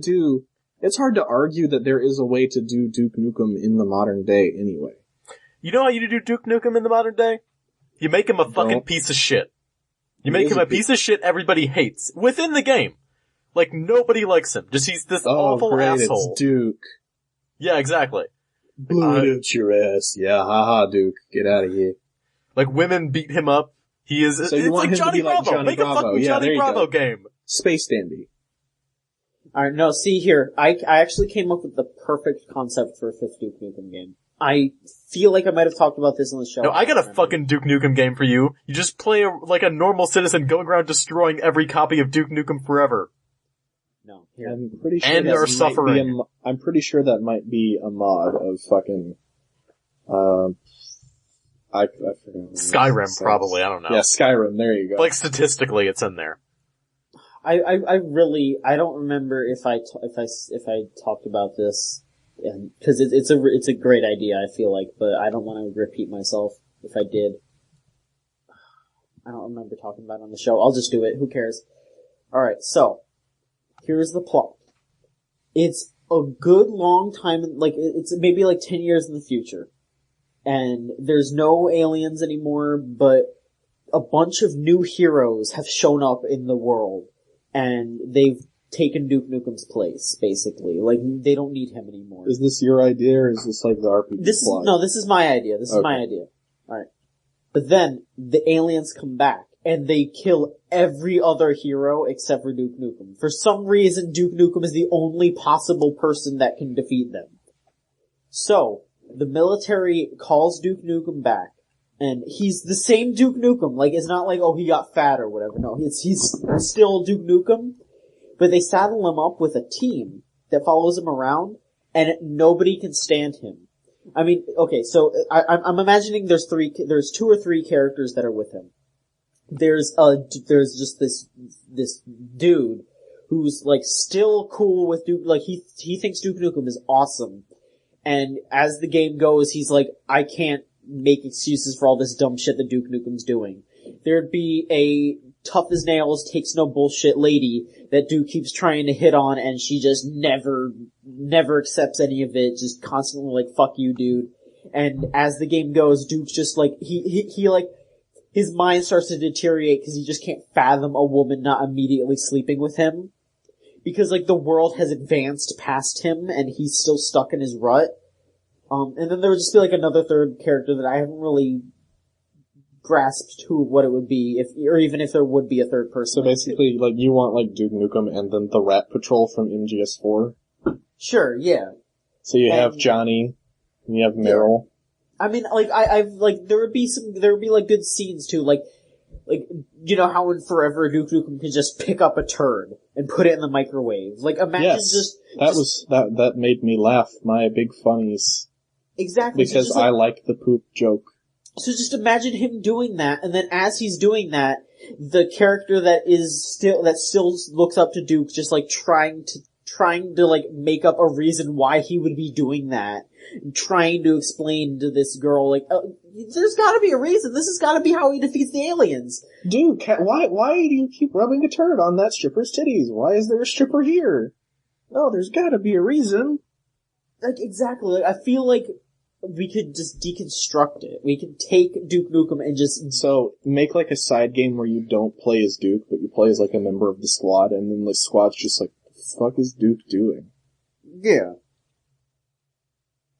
do... it's hard to argue that there is a way to do Duke Nukem in the modern day anyway. You know how you do Duke Nukem in the modern day? You make him a fucking piece of shit. You make him a piece of shit everybody hates. Within the game. Like, nobody likes him. Just he's this awful great, asshole. It's Duke. Yeah, exactly. Blow it out your ass. Yeah, haha, Duke. Get out of here. Like, women beat him up. He is... So you want like him to Johnny be like Bravo. Johnny Make Bravo. a fucking Yeah, there Johnny you Bravo go. game. Space Dandy. Alright, no, see here. I actually came up with the perfect concept for a fifth Duke Nukem game. I feel like I might have talked about this on the show. No, I got a fucking Duke Nukem game for you. You just play like a normal citizen going around destroying every copy of Duke Nukem Forever. No, here. I'm pretty sure And that are might suffering. be I'm pretty sure that might be a mod of fucking, I forgot. what it Skyrim, says. probably. I don't know. Yeah, Skyrim. There you go. Like, statistically, it's in there. I really, I don't remember if I talked about this, cause it's a great idea, I feel like, but I don't want to repeat myself if I did. I don't remember talking about it on the show. I'll just do it. Who cares? Alright, so, here's the plot. It's a good long time, like, it's maybe like 10 years in the future. And there's no aliens anymore, but a bunch of new heroes have shown up in the world. And they've taken Duke Nukem's place, basically. Like, they don't need him anymore. Is this your idea, or is this like the RPG plot? This is my idea. This is my idea. Alright. But then, the aliens come back, and they kill every other hero except for Duke Nukem. For some reason, Duke Nukem is the only possible person that can defeat them. So, the military calls Duke Nukem back, and he's the same Duke Nukem. Like, it's not like, oh, he got fat or whatever. No, he's still Duke Nukem, but they saddle him up with a team that follows him around, and nobody can stand him. I mean, okay, so I'm imagining there's 2 or 3 characters that are with him. There's just this dude who's like still cool with Duke, like he thinks Duke Nukem is awesome. And as the game goes, he's like, I can't make excuses for all this dumb shit that Duke Nukem's doing. There'd be a tough as nails, takes no bullshit lady that Duke keeps trying to hit on, and she just never accepts any of it, just constantly like, fuck you, dude. And as the game goes, Duke's just like, he like, his mind starts to deteriorate because he just can't fathom a woman not immediately sleeping with him. Because like, the world has advanced past him, and he's still stuck in his rut. And then there would just be like another third character that I haven't really grasped who what it would be, or even if there would be a third person. So basically, like, you want, like, Duke Nukem and then the Rat Patrol from MGS4? Sure, yeah. So you have Johnny, and you have Meryl. I mean, like, I've, like, there would be like good scenes too, like, you know how in Forever Duke Nukem can just pick up a turd and put it in the microwave. Like, imagine that made me laugh, my big funnies. Exactly. Because I like the poop joke. So just imagine him doing that, and then as he's doing that, the character that still looks up to Duke, just like trying to like make up a reason why he would be doing that, and trying to explain to this girl like, there's gotta be a reason. This has gotta be how he defeats the aliens. Dude, why do you keep rubbing a turd on that stripper's titties? Why is there a stripper here? Oh, there's gotta be a reason. Like, exactly. Like, I feel like we could just deconstruct it. We could take Duke Nukem and just... So, make like a side game where you don't play as Duke, but you play as like a member of the squad, and then the squad's just like, what the fuck is Duke doing? Yeah.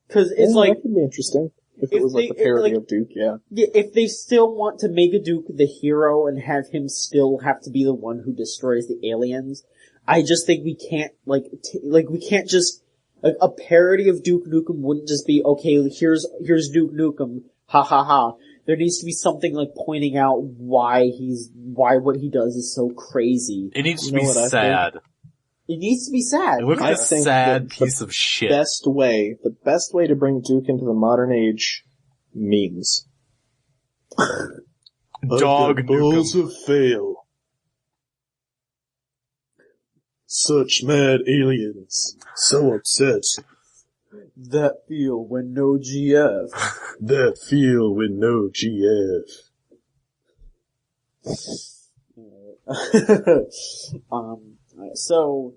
Cause it's like... That could be interesting. If it was like a parody of Duke, yeah. Yeah, if they still want to make a Duke the hero and have him still have to be the one who destroys the aliens, I just think we can't, we can't just... Like, a parody of Duke Nukem wouldn't just be, okay, here's Duke Nukem, ha ha ha. There needs to be something like pointing out why what he does is so crazy. It needs to be sad. It needs to be sad. It looks like a sad piece of shit. The best way to bring Duke into the modern age, memes. Dog balls Nukem. of fail. Such mad aliens. So upset. That feel when no GF. That feel when no GF. So...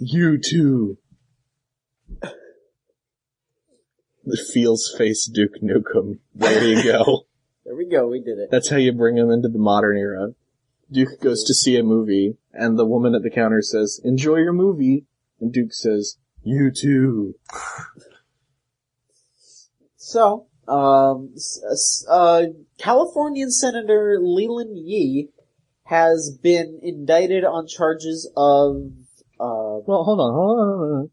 You too. The feels face Duke Nukem. There you go. There we go, we did it. That's how you bring him into the modern era. Duke goes to see a movie, and the woman at the counter says, "Enjoy your movie." And Duke says, "You too." So, Californian Senator Leland Yee has been indicted on charges of, Well, hold on.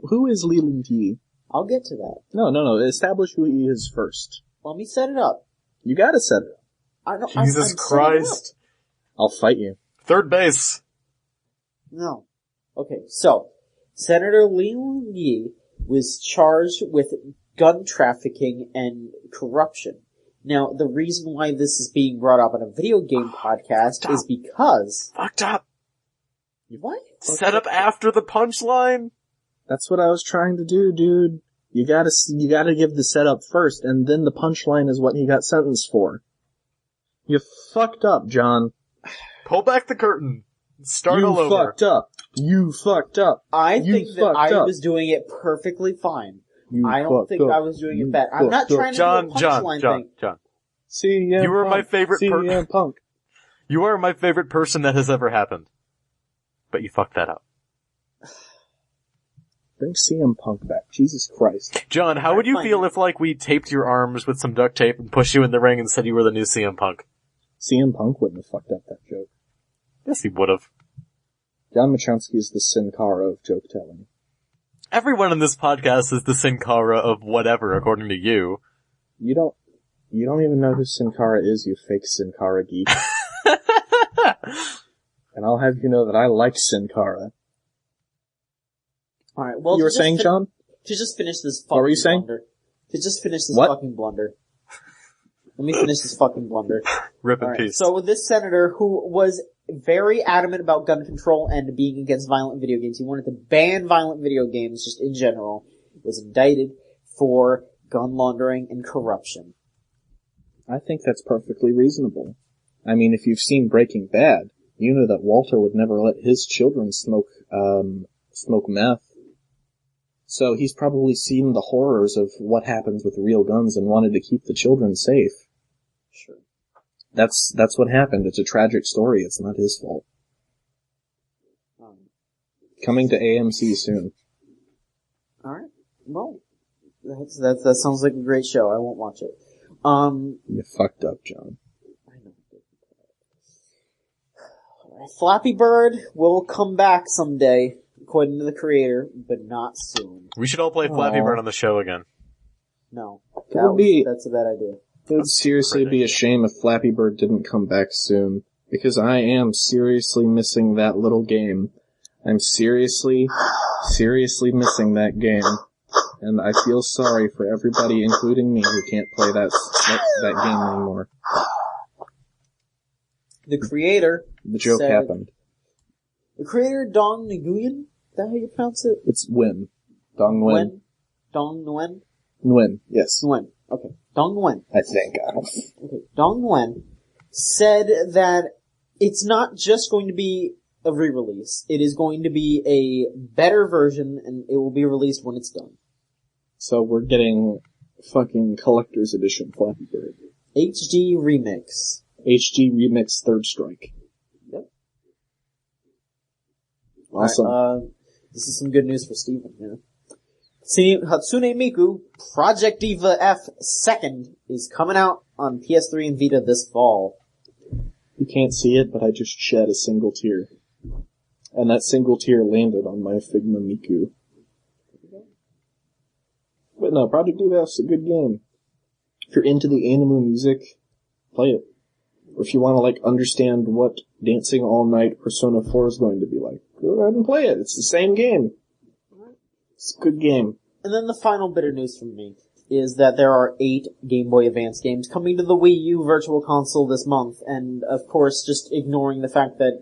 Who is Leland Yee? I'll get to that. No. Establish who he is first. Let me set it up. You gotta set it up. Jesus Christ. I'll fight you. Third base. No. Okay, so, Senator Leland Yee was charged with gun trafficking and corruption. Now, the reason why this is being brought up on a video game podcast is because... Fucked up. What? Set up after the punchline? That's what I was trying to do, dude. You gotta give the setup first, and then the punchline is what he got sentenced for. You fucked up, John. Pull back the curtain. Start all over. You fucked up. I think that I was doing it perfectly fine. I don't think I was doing it bad. I'm not trying to do a punchline thing. John. CM You were my favorite CM Punk. You are my favorite person that has ever happened. But you fucked that up. Bring CM Punk back. Jesus Christ. John, how would you feel if, like, we taped your arms with some duct tape and pushed you in the ring and said you were the new CM Punk? CM Punk wouldn't have fucked up that joke. Yes, he would have. John Machonsky is the Sin Cara of joke telling. Everyone in this podcast is the Sin Cara of whatever, according to you. You don't even know who Sin Cara is, you fake Sin Cara geek. And I'll have you know that I like Sin Cara. Alright, well... You were saying, John? To just finish this fucking What were you saying? blunder. To just finish this fucking blunder. Let me finish this fucking blunder. Rip in peace. So this senator, who was very adamant about gun control and being against violent video games, he wanted to ban violent video games just in general, was indicted for gun laundering and corruption. I think that's perfectly reasonable. I mean, if you've seen Breaking Bad, you know that Walter would never let his children smoke meth. So he's probably seen the horrors of what happens with real guns and wanted to keep the children safe. Sure. That's what happened. It's a tragic story. It's not his fault. Coming to AMC soon. Alright. Well, that sounds like a great show. I won't watch it. You fucked up, John. I know. Flappy Bird will come back someday, according to the creator, but not soon. We should all play Flappy Bird on the show again. No. That's a bad idea. It would seriously be a shame if Flappy Bird didn't come back soon, because I am seriously missing that little game. I'm seriously missing that game, and I feel sorry for everybody, including me, who can't play that game anymore. The creator... The joke happened. The creator, Dong Nguyen? Is that how you pronounce it? It's Nguyen. Dong Nguyen. Dong Nguyen? Nguyen, yes. Nguyen. Okay. Dong Nguyen. I think. Okay. Dong Nguyen said that it's not just going to be a re-release. It is going to be a better version, and it will be released when it's done. So we're getting fucking collector's edition Flappy Bird. HD Remix. HD Remix Third Strike. Yep. Awesome. Right, this is some good news for Steven here. See, Hatsune Miku Project Diva F 2nd is coming out on PS3 and Vita this fall. You can't see it, but I just shed a single tear. And that single tear landed on my Figma Miku. But no, Project Diva F's a good game. If you're into the anime music, play it. Or if you want to, like, understand what Dancing All Night Persona 4 is going to be like, go ahead and play it. It's the same game. It's a good game. And then the final bit of news from me is that there are 8 Game Boy Advance games coming to the Wii U Virtual Console this month, and of course just ignoring the fact that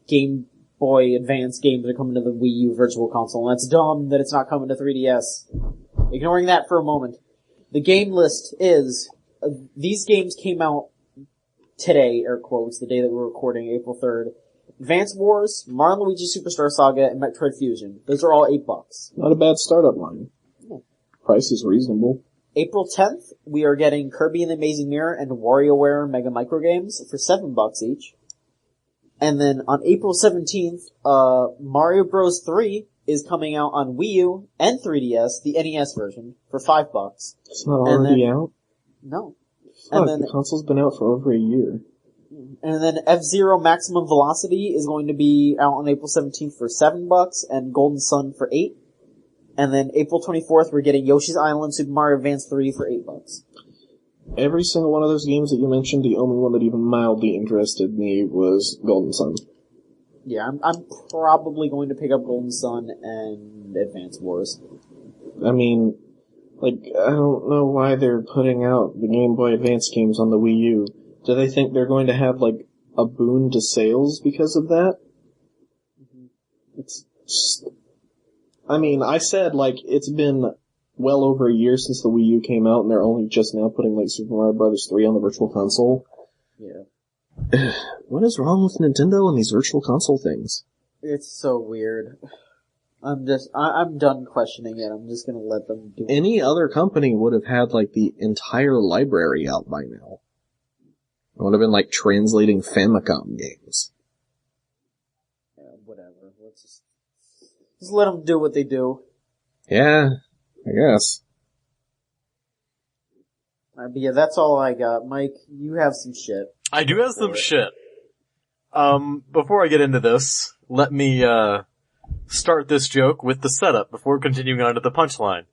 Game Boy Advance games are coming to the Wii U Virtual Console, and that's dumb that it's not coming to 3DS. Ignoring that for a moment. The game list is, these games came out today, air quotes, the day that we're recording, April 3rd. Advance Wars, Mario & Luigi Superstar Saga, and Metroid Fusion. Those are all $8. Not a bad startup line. Yeah. Price is reasonable. April 10th, we are getting Kirby and the Amazing Mirror and WarioWare Mega Micro Games for $7 each. And then on April 17th, Mario Bros. 3 is coming out on Wii U and 3DS, the NES version, for $5. It's not already out? No. Fuck, And then the console's been out for over a year. And then F-Zero Maximum Velocity is going to be out on April 17th for $7, and Golden Sun for $8. And then April 24th, we're getting Yoshi's Island Super Mario Advance 3 for $8. Every single one of those games that you mentioned, the only one that even mildly interested me was Golden Sun. Yeah, I'm probably going to pick up Golden Sun and Advance Wars. I mean, like, I don't know why they're putting out the Game Boy Advance games on the Wii U. Do they think they're going to have, like, a boon to sales because of that? Mm-hmm. It's just... I mean, I said, like, it's been well over a year since the Wii U came out, and they're only just now putting, like, Super Mario Bros. 3 on the Virtual Console. Yeah. What is wrong with Nintendo and these Virtual Console things? It's so weird. I'm done questioning it. I'm just gonna let them do it. Any other company would have had, like, the entire library out by now. It would have been like translating Famicom games. Yeah, whatever. Let's just let them do what they do. Yeah, I guess. But yeah, that's all I got. Mike, you have some shit. I do have some shit. Before I get into this, let me, start this joke with the setup before continuing on to the punchline.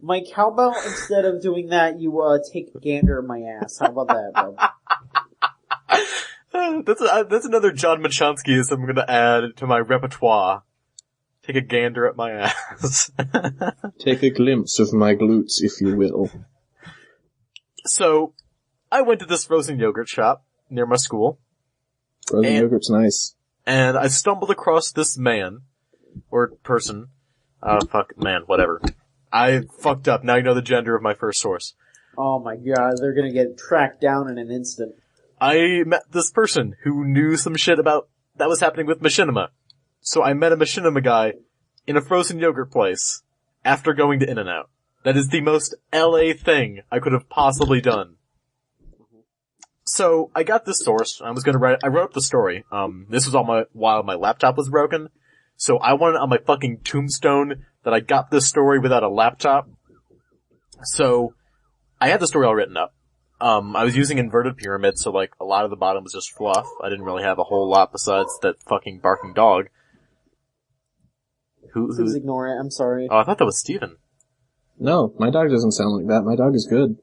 Mike, how about instead of doing that, you, take a gander at my ass? How about that, bro? That's another John Machonsky I'm gonna add to my repertoire. Take a gander at my ass. Take a glimpse of my glutes, if you will. So, I went to this frozen yogurt shop near my school. Frozen yogurt's nice. And I stumbled across this man, or person. Man, whatever. I fucked up. Now you know the gender of my first source. Oh my god, they're gonna get tracked down in an instant. I met this person who knew some shit about that was happening with machinima. So I met a machinima guy in a frozen yogurt place after going to In-N-Out. That is the most LA thing I could have possibly done. So I got this source. I wrote up the story. This was while my laptop was broken. So I wanted on my fucking tombstone that I got this story without a laptop. So I had the story all written up. I was using inverted pyramid, so like a lot of the bottom was just fluff. I didn't really have a whole lot besides that fucking barking dog. Please ignore it, I'm sorry. Oh, I thought that was Steven. No, my dog doesn't sound like that. My dog is good.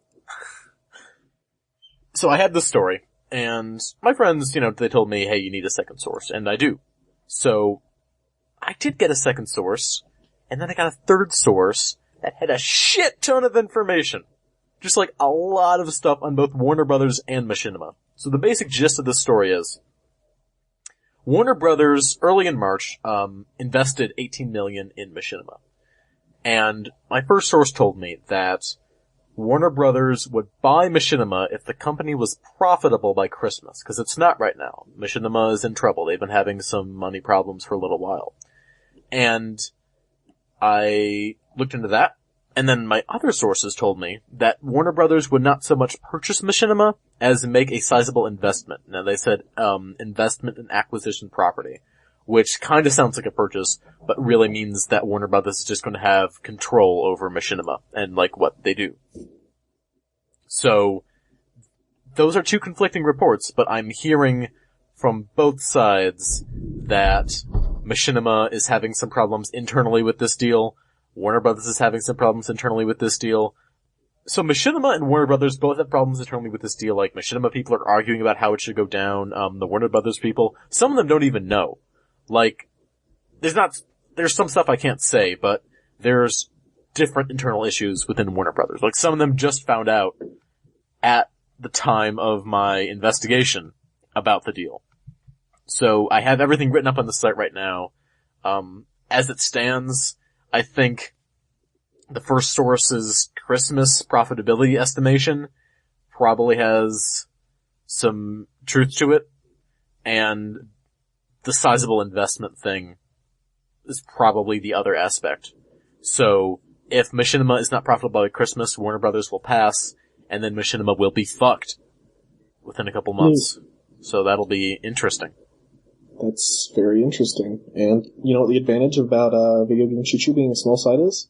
So I had this story, and my friends, they told me, hey, you need a second source, and I do. So I did get a second source, and then I got a third source that had a shit ton of information. Just like a lot of stuff on both Warner Brothers and Machinima. So the basic gist of this story is, Warner Brothers, early in March, invested $18 million in Machinima. And my first source told me that Warner Brothers would buy Machinima if the company was profitable by Christmas, because it's not right now. Machinima is in trouble. They've been having some money problems for a little while. And I looked into that, and then my other sources told me that Warner Brothers would not so much purchase Machinima as make a sizable investment. Now they said, investment in acquisition property, which kind of sounds like a purchase, but really means that Warner Brothers is just going to have control over Machinima and like what they do. So, those are two conflicting reports, but I'm hearing from both sides that Machinima is having some problems internally with this deal. Warner Brothers is having some problems internally with this deal. So Machinima and Warner Brothers both have problems internally with this deal. Like, Machinima people are arguing about how it should go down. The Warner Brothers people, some of them don't even know. Like, there's some stuff I can't say, but there's different internal issues within Warner Brothers. Like, some of them just found out at the time of my investigation about the deal. So I have everything written up on the site right now. As it stands, I think the first source's Christmas profitability estimation probably has some truth to it, and the sizable investment thing is probably the other aspect. So, if Machinima is not profitable by Christmas, Warner Brothers will pass, and then Machinima will be fucked within a couple months. So that'll be interesting. That's very interesting. And you know what the advantage about Video Game Chooch Crew being a small site is?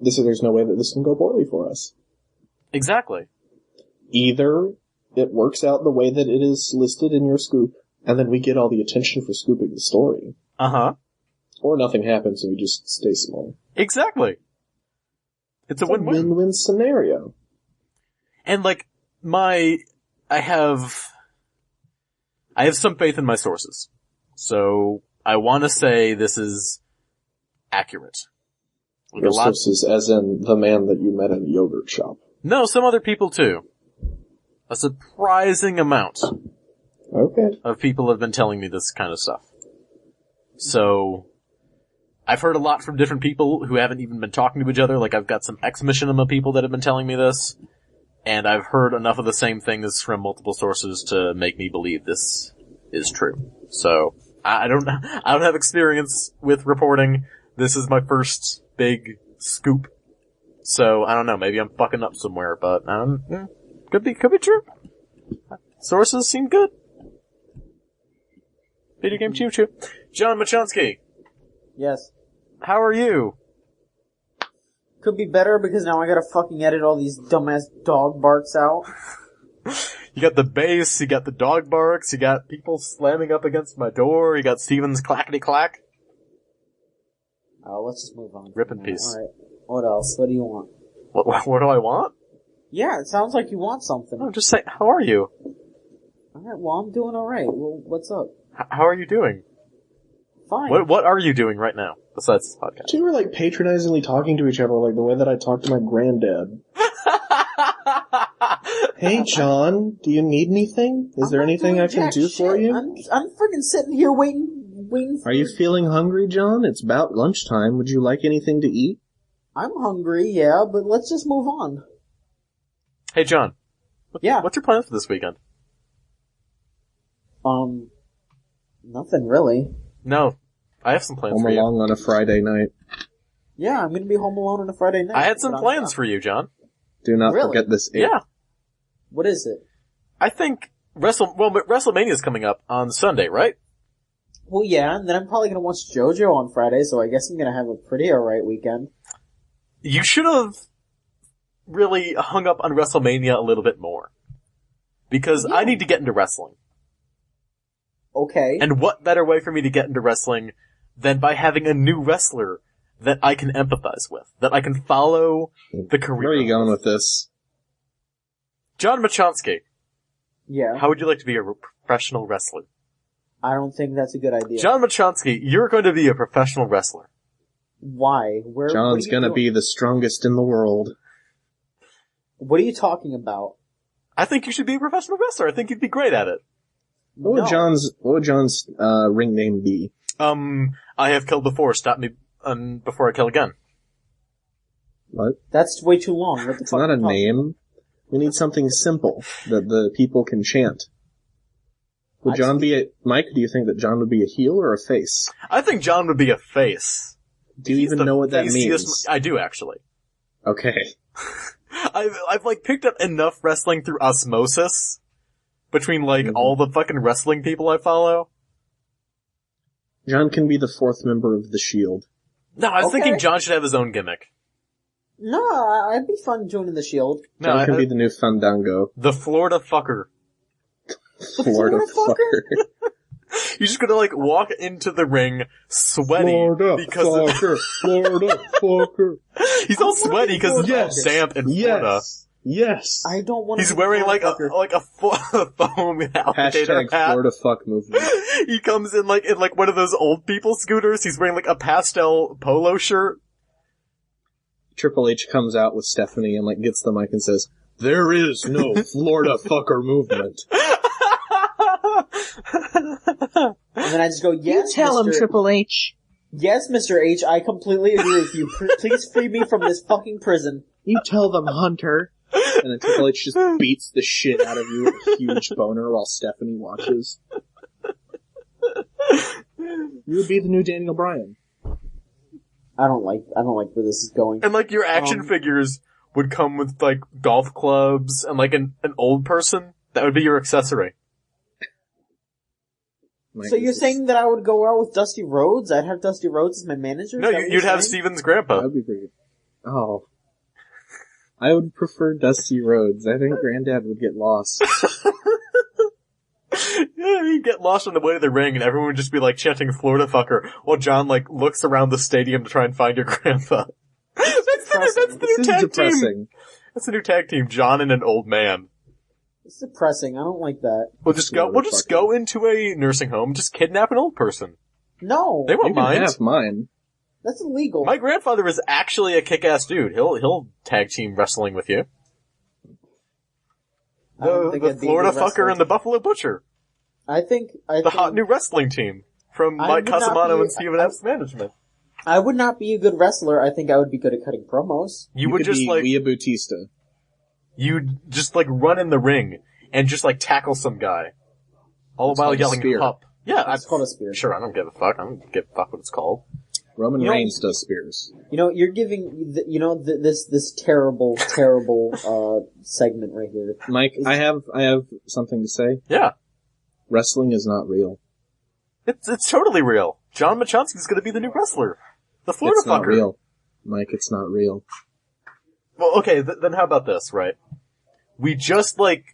There's no way that this can go poorly for us. Exactly. Either it works out the way that it is listed in your scoop, and then we get all the attention for scooping the story. Uh-huh. Or nothing happens and we just stay small. Exactly. It's a win-win. Win-win scenario. And like, I have some faith in my sources. So, I want to say this is accurate. Like Your sources, as in the man that you met in the yogurt shop. No, some other people too. A surprising amount. Okay. Of people have been telling me this kind of stuff. So, I've heard a lot from different people who haven't even been talking to each other. Like, I've got some ex-Machinima people that have been telling me this. And I've heard enough of the same things from multiple sources to make me believe this is true. So, I don't have experience with reporting. This is my first big scoop. So, I don't know, maybe I'm fucking up somewhere, but, could be true. Sources seem good. Video Game Chooch Crew. John Machonsky. Yes. How are you? Could be better because now I gotta fucking edit all these dumbass dog barks out. You got the bass, you got the dog barks, you got people slamming up against my door, you got Steven's clackety-clack. Oh, let's just move on. Rip in peace. Alright. What else? What do you want? What do I want? Yeah, it sounds like you want something. No, just say, how are you? Alright, well, I'm doing alright. Well, what's up? How are you doing? Fine. What are you doing right now, besides this podcast? So you were like patronizingly talking to each other like the way that I talk to my granddad. Hey, John, do you need anything? Is there anything I can do for you? I'm freaking sitting here waiting for Are you feeling hungry, John? It's about lunchtime. Would you like anything to eat? I'm hungry, yeah, but let's just move on. Hey, John. Yeah. What's your plan for this weekend? Nothing really. No. I have some plans Home for you. Alone on a Friday night. Yeah, I'm gonna be home alone on a Friday night. I had some plans for you, John. Do not Really? forget this. Yeah. What is it? I think WrestleMania's coming up on Sunday, right? Well, yeah, and then I'm probably gonna watch JoJo on Friday, so I guess I'm gonna have a pretty alright weekend. You should have really hung up on WrestleMania a little bit more. Because I need to get into wrestling. Okay. And what better way for me to get into wrestling than by having a new wrestler that I can empathize with, that I can follow the career. Where are you going with this? John Machonsky, Yeah. how would you like to be a professional wrestler? I don't think that's a good idea. John Machonsky, you're going to be a professional wrestler. Why? Where? John's gonna be the strongest in the world. What are you talking about? I think you should be a professional wrestler. I think you'd be great at it. What would John's ring name be? I have killed before. Stop me before I kill again. What? That's way too long. What the It's fuck not are a you talking- name. We need something simple that the people can chant. Would John be a... Mike, do you think that John would be a heel or a face? I think John would be a face. Do you He's even the know what that faciest- means? I do, actually. Okay. I've like picked up enough wrestling through osmosis between like all the fucking wrestling people I follow. John can be the fourth member of the Shield. No, I was Okay. thinking John should have his own gimmick. No, I'd be fun joining the Shield. No, John can be the new Fandango. the Florida fucker. Florida fucker? fucker. You're just gonna like walk into the ring sweaty because Florida fucker. he's all sweaty because it's Yes. all damp in Florida. Yes. I don't want to. He's wearing like a foam alligator Hashtag hat. Florida fuck movement. He comes in like one of those old people scooters. He's wearing like a pastel polo shirt. Triple H comes out with Stephanie and like gets the mic and says, "There is no Florida fucker movement." And then I just go, yes, Mr. Triple H. Yes, Mr. H, I completely agree with you. Please free me from this fucking prison. You tell them, Hunter. And then Triple H just beats the shit out of you with a huge boner while Stephanie watches. You would be the new Daniel Bryan. I don't like where this is going. And like your action figures would come with like golf clubs and like an old person. That would be your accessory. So you're saying that I would go out with Dusty Rhodes? I'd have Dusty Rhodes as my manager? No, Is that what you'd you're have saying? Steven's grandpa. That would be pretty. Oh. I would prefer Dusty Rhodes. I think Granddad would get lost. Yeah, he'd get lost on the way to the ring and everyone would just be like chanting Florida fucker while John like looks around the stadium to try and find your grandpa. That's the This new is tag team. depressing. That's the new tag team, John and an old man. It's depressing. I don't like that. We'll just go into a nursing home, just kidnap an old person. No, They You won't can mind. have mine. that's illegal. My grandfather is actually a kick-ass dude. He'll tag team wrestling with you. I don't The think I'd be a Florida good wrestler. fucker and the Buffalo Butcher. I think The hot new wrestling team from I Mike would not Casamano be- and Steven F's management. I would not be a good wrestler. I think I would be good at cutting promos. You would could just be like, Leah Bautista. you'd just like run in the ring and just like tackle some guy. All It's the while called a yelling spear. pup. Yeah, It's called a spear. Sure, I don't give a fuck. I don't give a fuck what it's called. Roman You know- Reigns does spears. You know, you're giving, this terrible segment right here. Mike, I have something to say. Yeah. Wrestling is not real. It's totally real. John Machonsky's gonna be the new wrestler. The Florida It's not fucker. real. Mike, it's not real. Well, okay, then how about this, right? We just, like,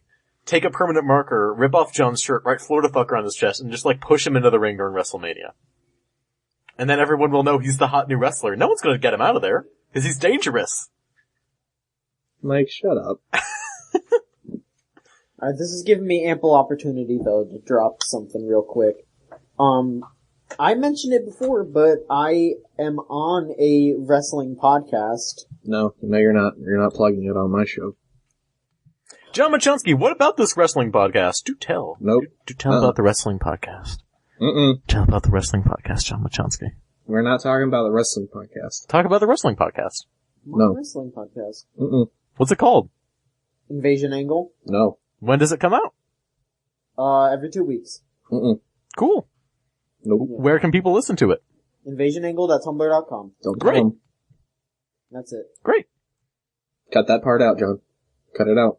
take a permanent marker, rip off John's shirt, write Florida fucker on his chest, and just, like, push him into the ring during WrestleMania. And then everyone will know he's the hot new wrestler. No one's gonna get him out of there, because he's dangerous. Mike, shut up. This is giving me ample opportunity, though, to drop something real quick. I mentioned it before, but I am on a wrestling podcast. No, you're not. You're not plugging it on my show. John Machonsky, what about this wrestling podcast? Do tell. Nope. Do tell about the wrestling podcast. Tell about the wrestling podcast, John Machonsky. We're not talking about the wrestling podcast. Talk about the wrestling podcast. I'm on No. a wrestling podcast. What's it called? Invasion Angle. No. When does it come out? Every 2 weeks. Mm-mm. Cool. Nope. Where can people listen to it? Invasionangle.tumblr.com. Don't Great. tell 'em. That's it. Great. Cut that part out, John. Cut it out.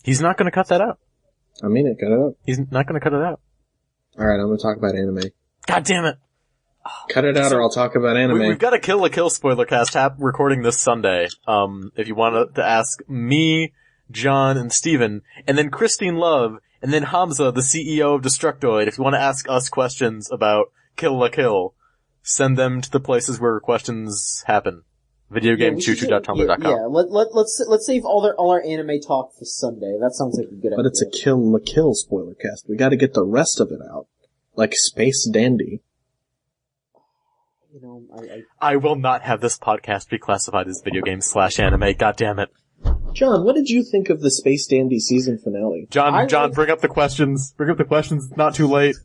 He's not going to cut that out. I mean it. Cut it out. He's not going to cut it out. Alright, I'm gonna talk about anime. God damn it. Cut it out or I'll talk about anime. We've got a Kill la Kill spoiler cast recording this Sunday. If you want to ask me, John, and Steven, and then Christine Love, and then Hamza, the CEO of Destructoid, if you want to ask us questions about Kill la Kill, send them to the places where questions happen. Videogamechoochoo.tumblr.com. Yeah, let's save all our anime talk for Sunday. That sounds like a good idea. But it's a Kill la Kill spoiler cast. We gotta get the rest of it out. Like Space Dandy. You know, I will not have this podcast be classified as video games / anime. God damn it. John, what did you think of the Space Dandy season finale? John, bring up the questions. Bring up the questions. It's not too late.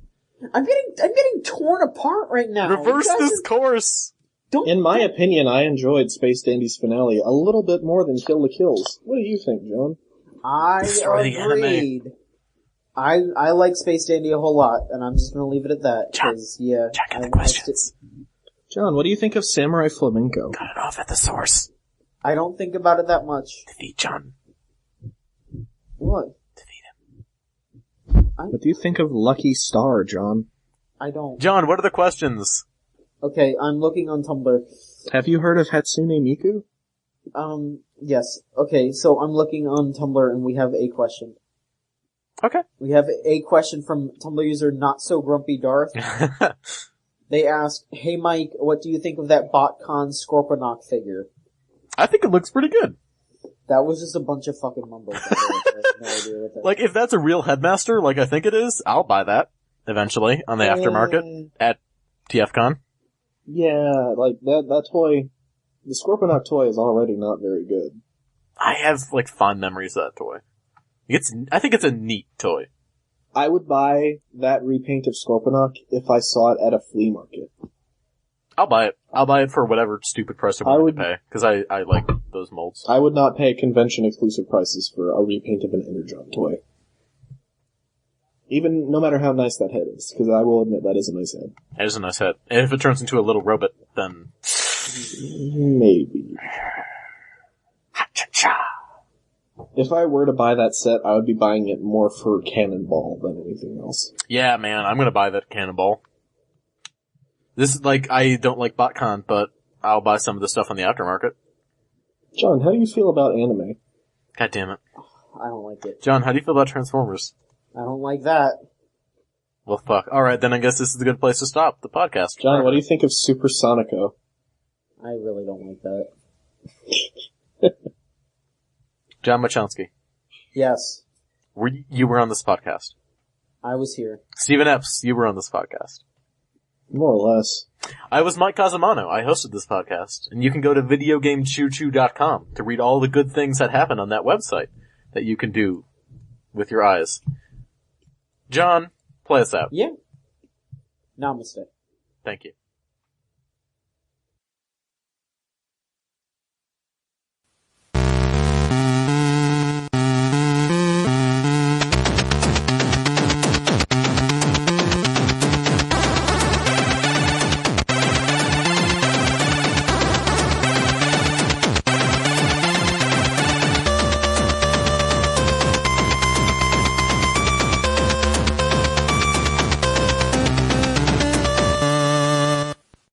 I'm getting torn apart right now. Reverse this course. In my opinion, I enjoyed Space Dandy's finale a little bit more than Kill la Kill's. What do you think, John? I Destroy the agreed. I like Space Dandy a whole lot, and I'm just gonna leave it at that. John, yeah, check the questions. John, what do you think of Samurai Flamenco? Cut it off at the source. I don't think about it that much. Defeat John. What? Defeat him. What do you think of Lucky Star, John? I don't. John, what are the questions? Okay, I'm looking on Tumblr. Have you heard of Hatsune Miku? Yes. Okay, so I'm looking on Tumblr and we have a question. Okay. We have a question from Tumblr user Not So Grumpy Darth. They asked, "Hey Mike, what do you think of that BotCon Scorponok figure?" I think it looks pretty good. That was just a bunch of fucking mumbles. I have no idea what that Like, if that's a real headmaster, like I think it is, I'll buy that eventually on the aftermarket at TFCon. Yeah, like that toy, the Scorponok toy is already not very good. I have, like, fond memories of that toy. I think it's a neat toy. I would buy that repaint of Scorponok if I saw it at a flea market. I'll buy it. I'll buy it for whatever stupid price I'm willing to pay, because I like those molds. I would not pay convention-exclusive prices for a repaint of an Energon toy. Even, no matter how nice that head is, because I will admit that is a nice head. It is a nice head. And if it turns into a little robot, then... Maybe. Ha-cha-cha! If I were to buy that set, I would be buying it more for Cannonball than anything else. Yeah, man, I'm gonna buy that Cannonball. This is like, I don't like BotCon, but I'll buy some of the stuff on the aftermarket. John, how do you feel about anime? God damn it. I don't like it. John, how do you feel about Transformers? I don't like that. Well, fuck. Alright, then I guess this is a good place to stop the podcast. John, what do you think of Super Sonico? I really don't like that. John Machonsky, Yes, you were on this podcast. I was here. Stephen Epps, you were on this podcast. More or less. I was Mike Casamano. I hosted this podcast. And you can go to videogamechoochoo.com to read all the good things that happen on that website that you can do with your eyes. John, play us out. Yeah. Namaste. Thank you.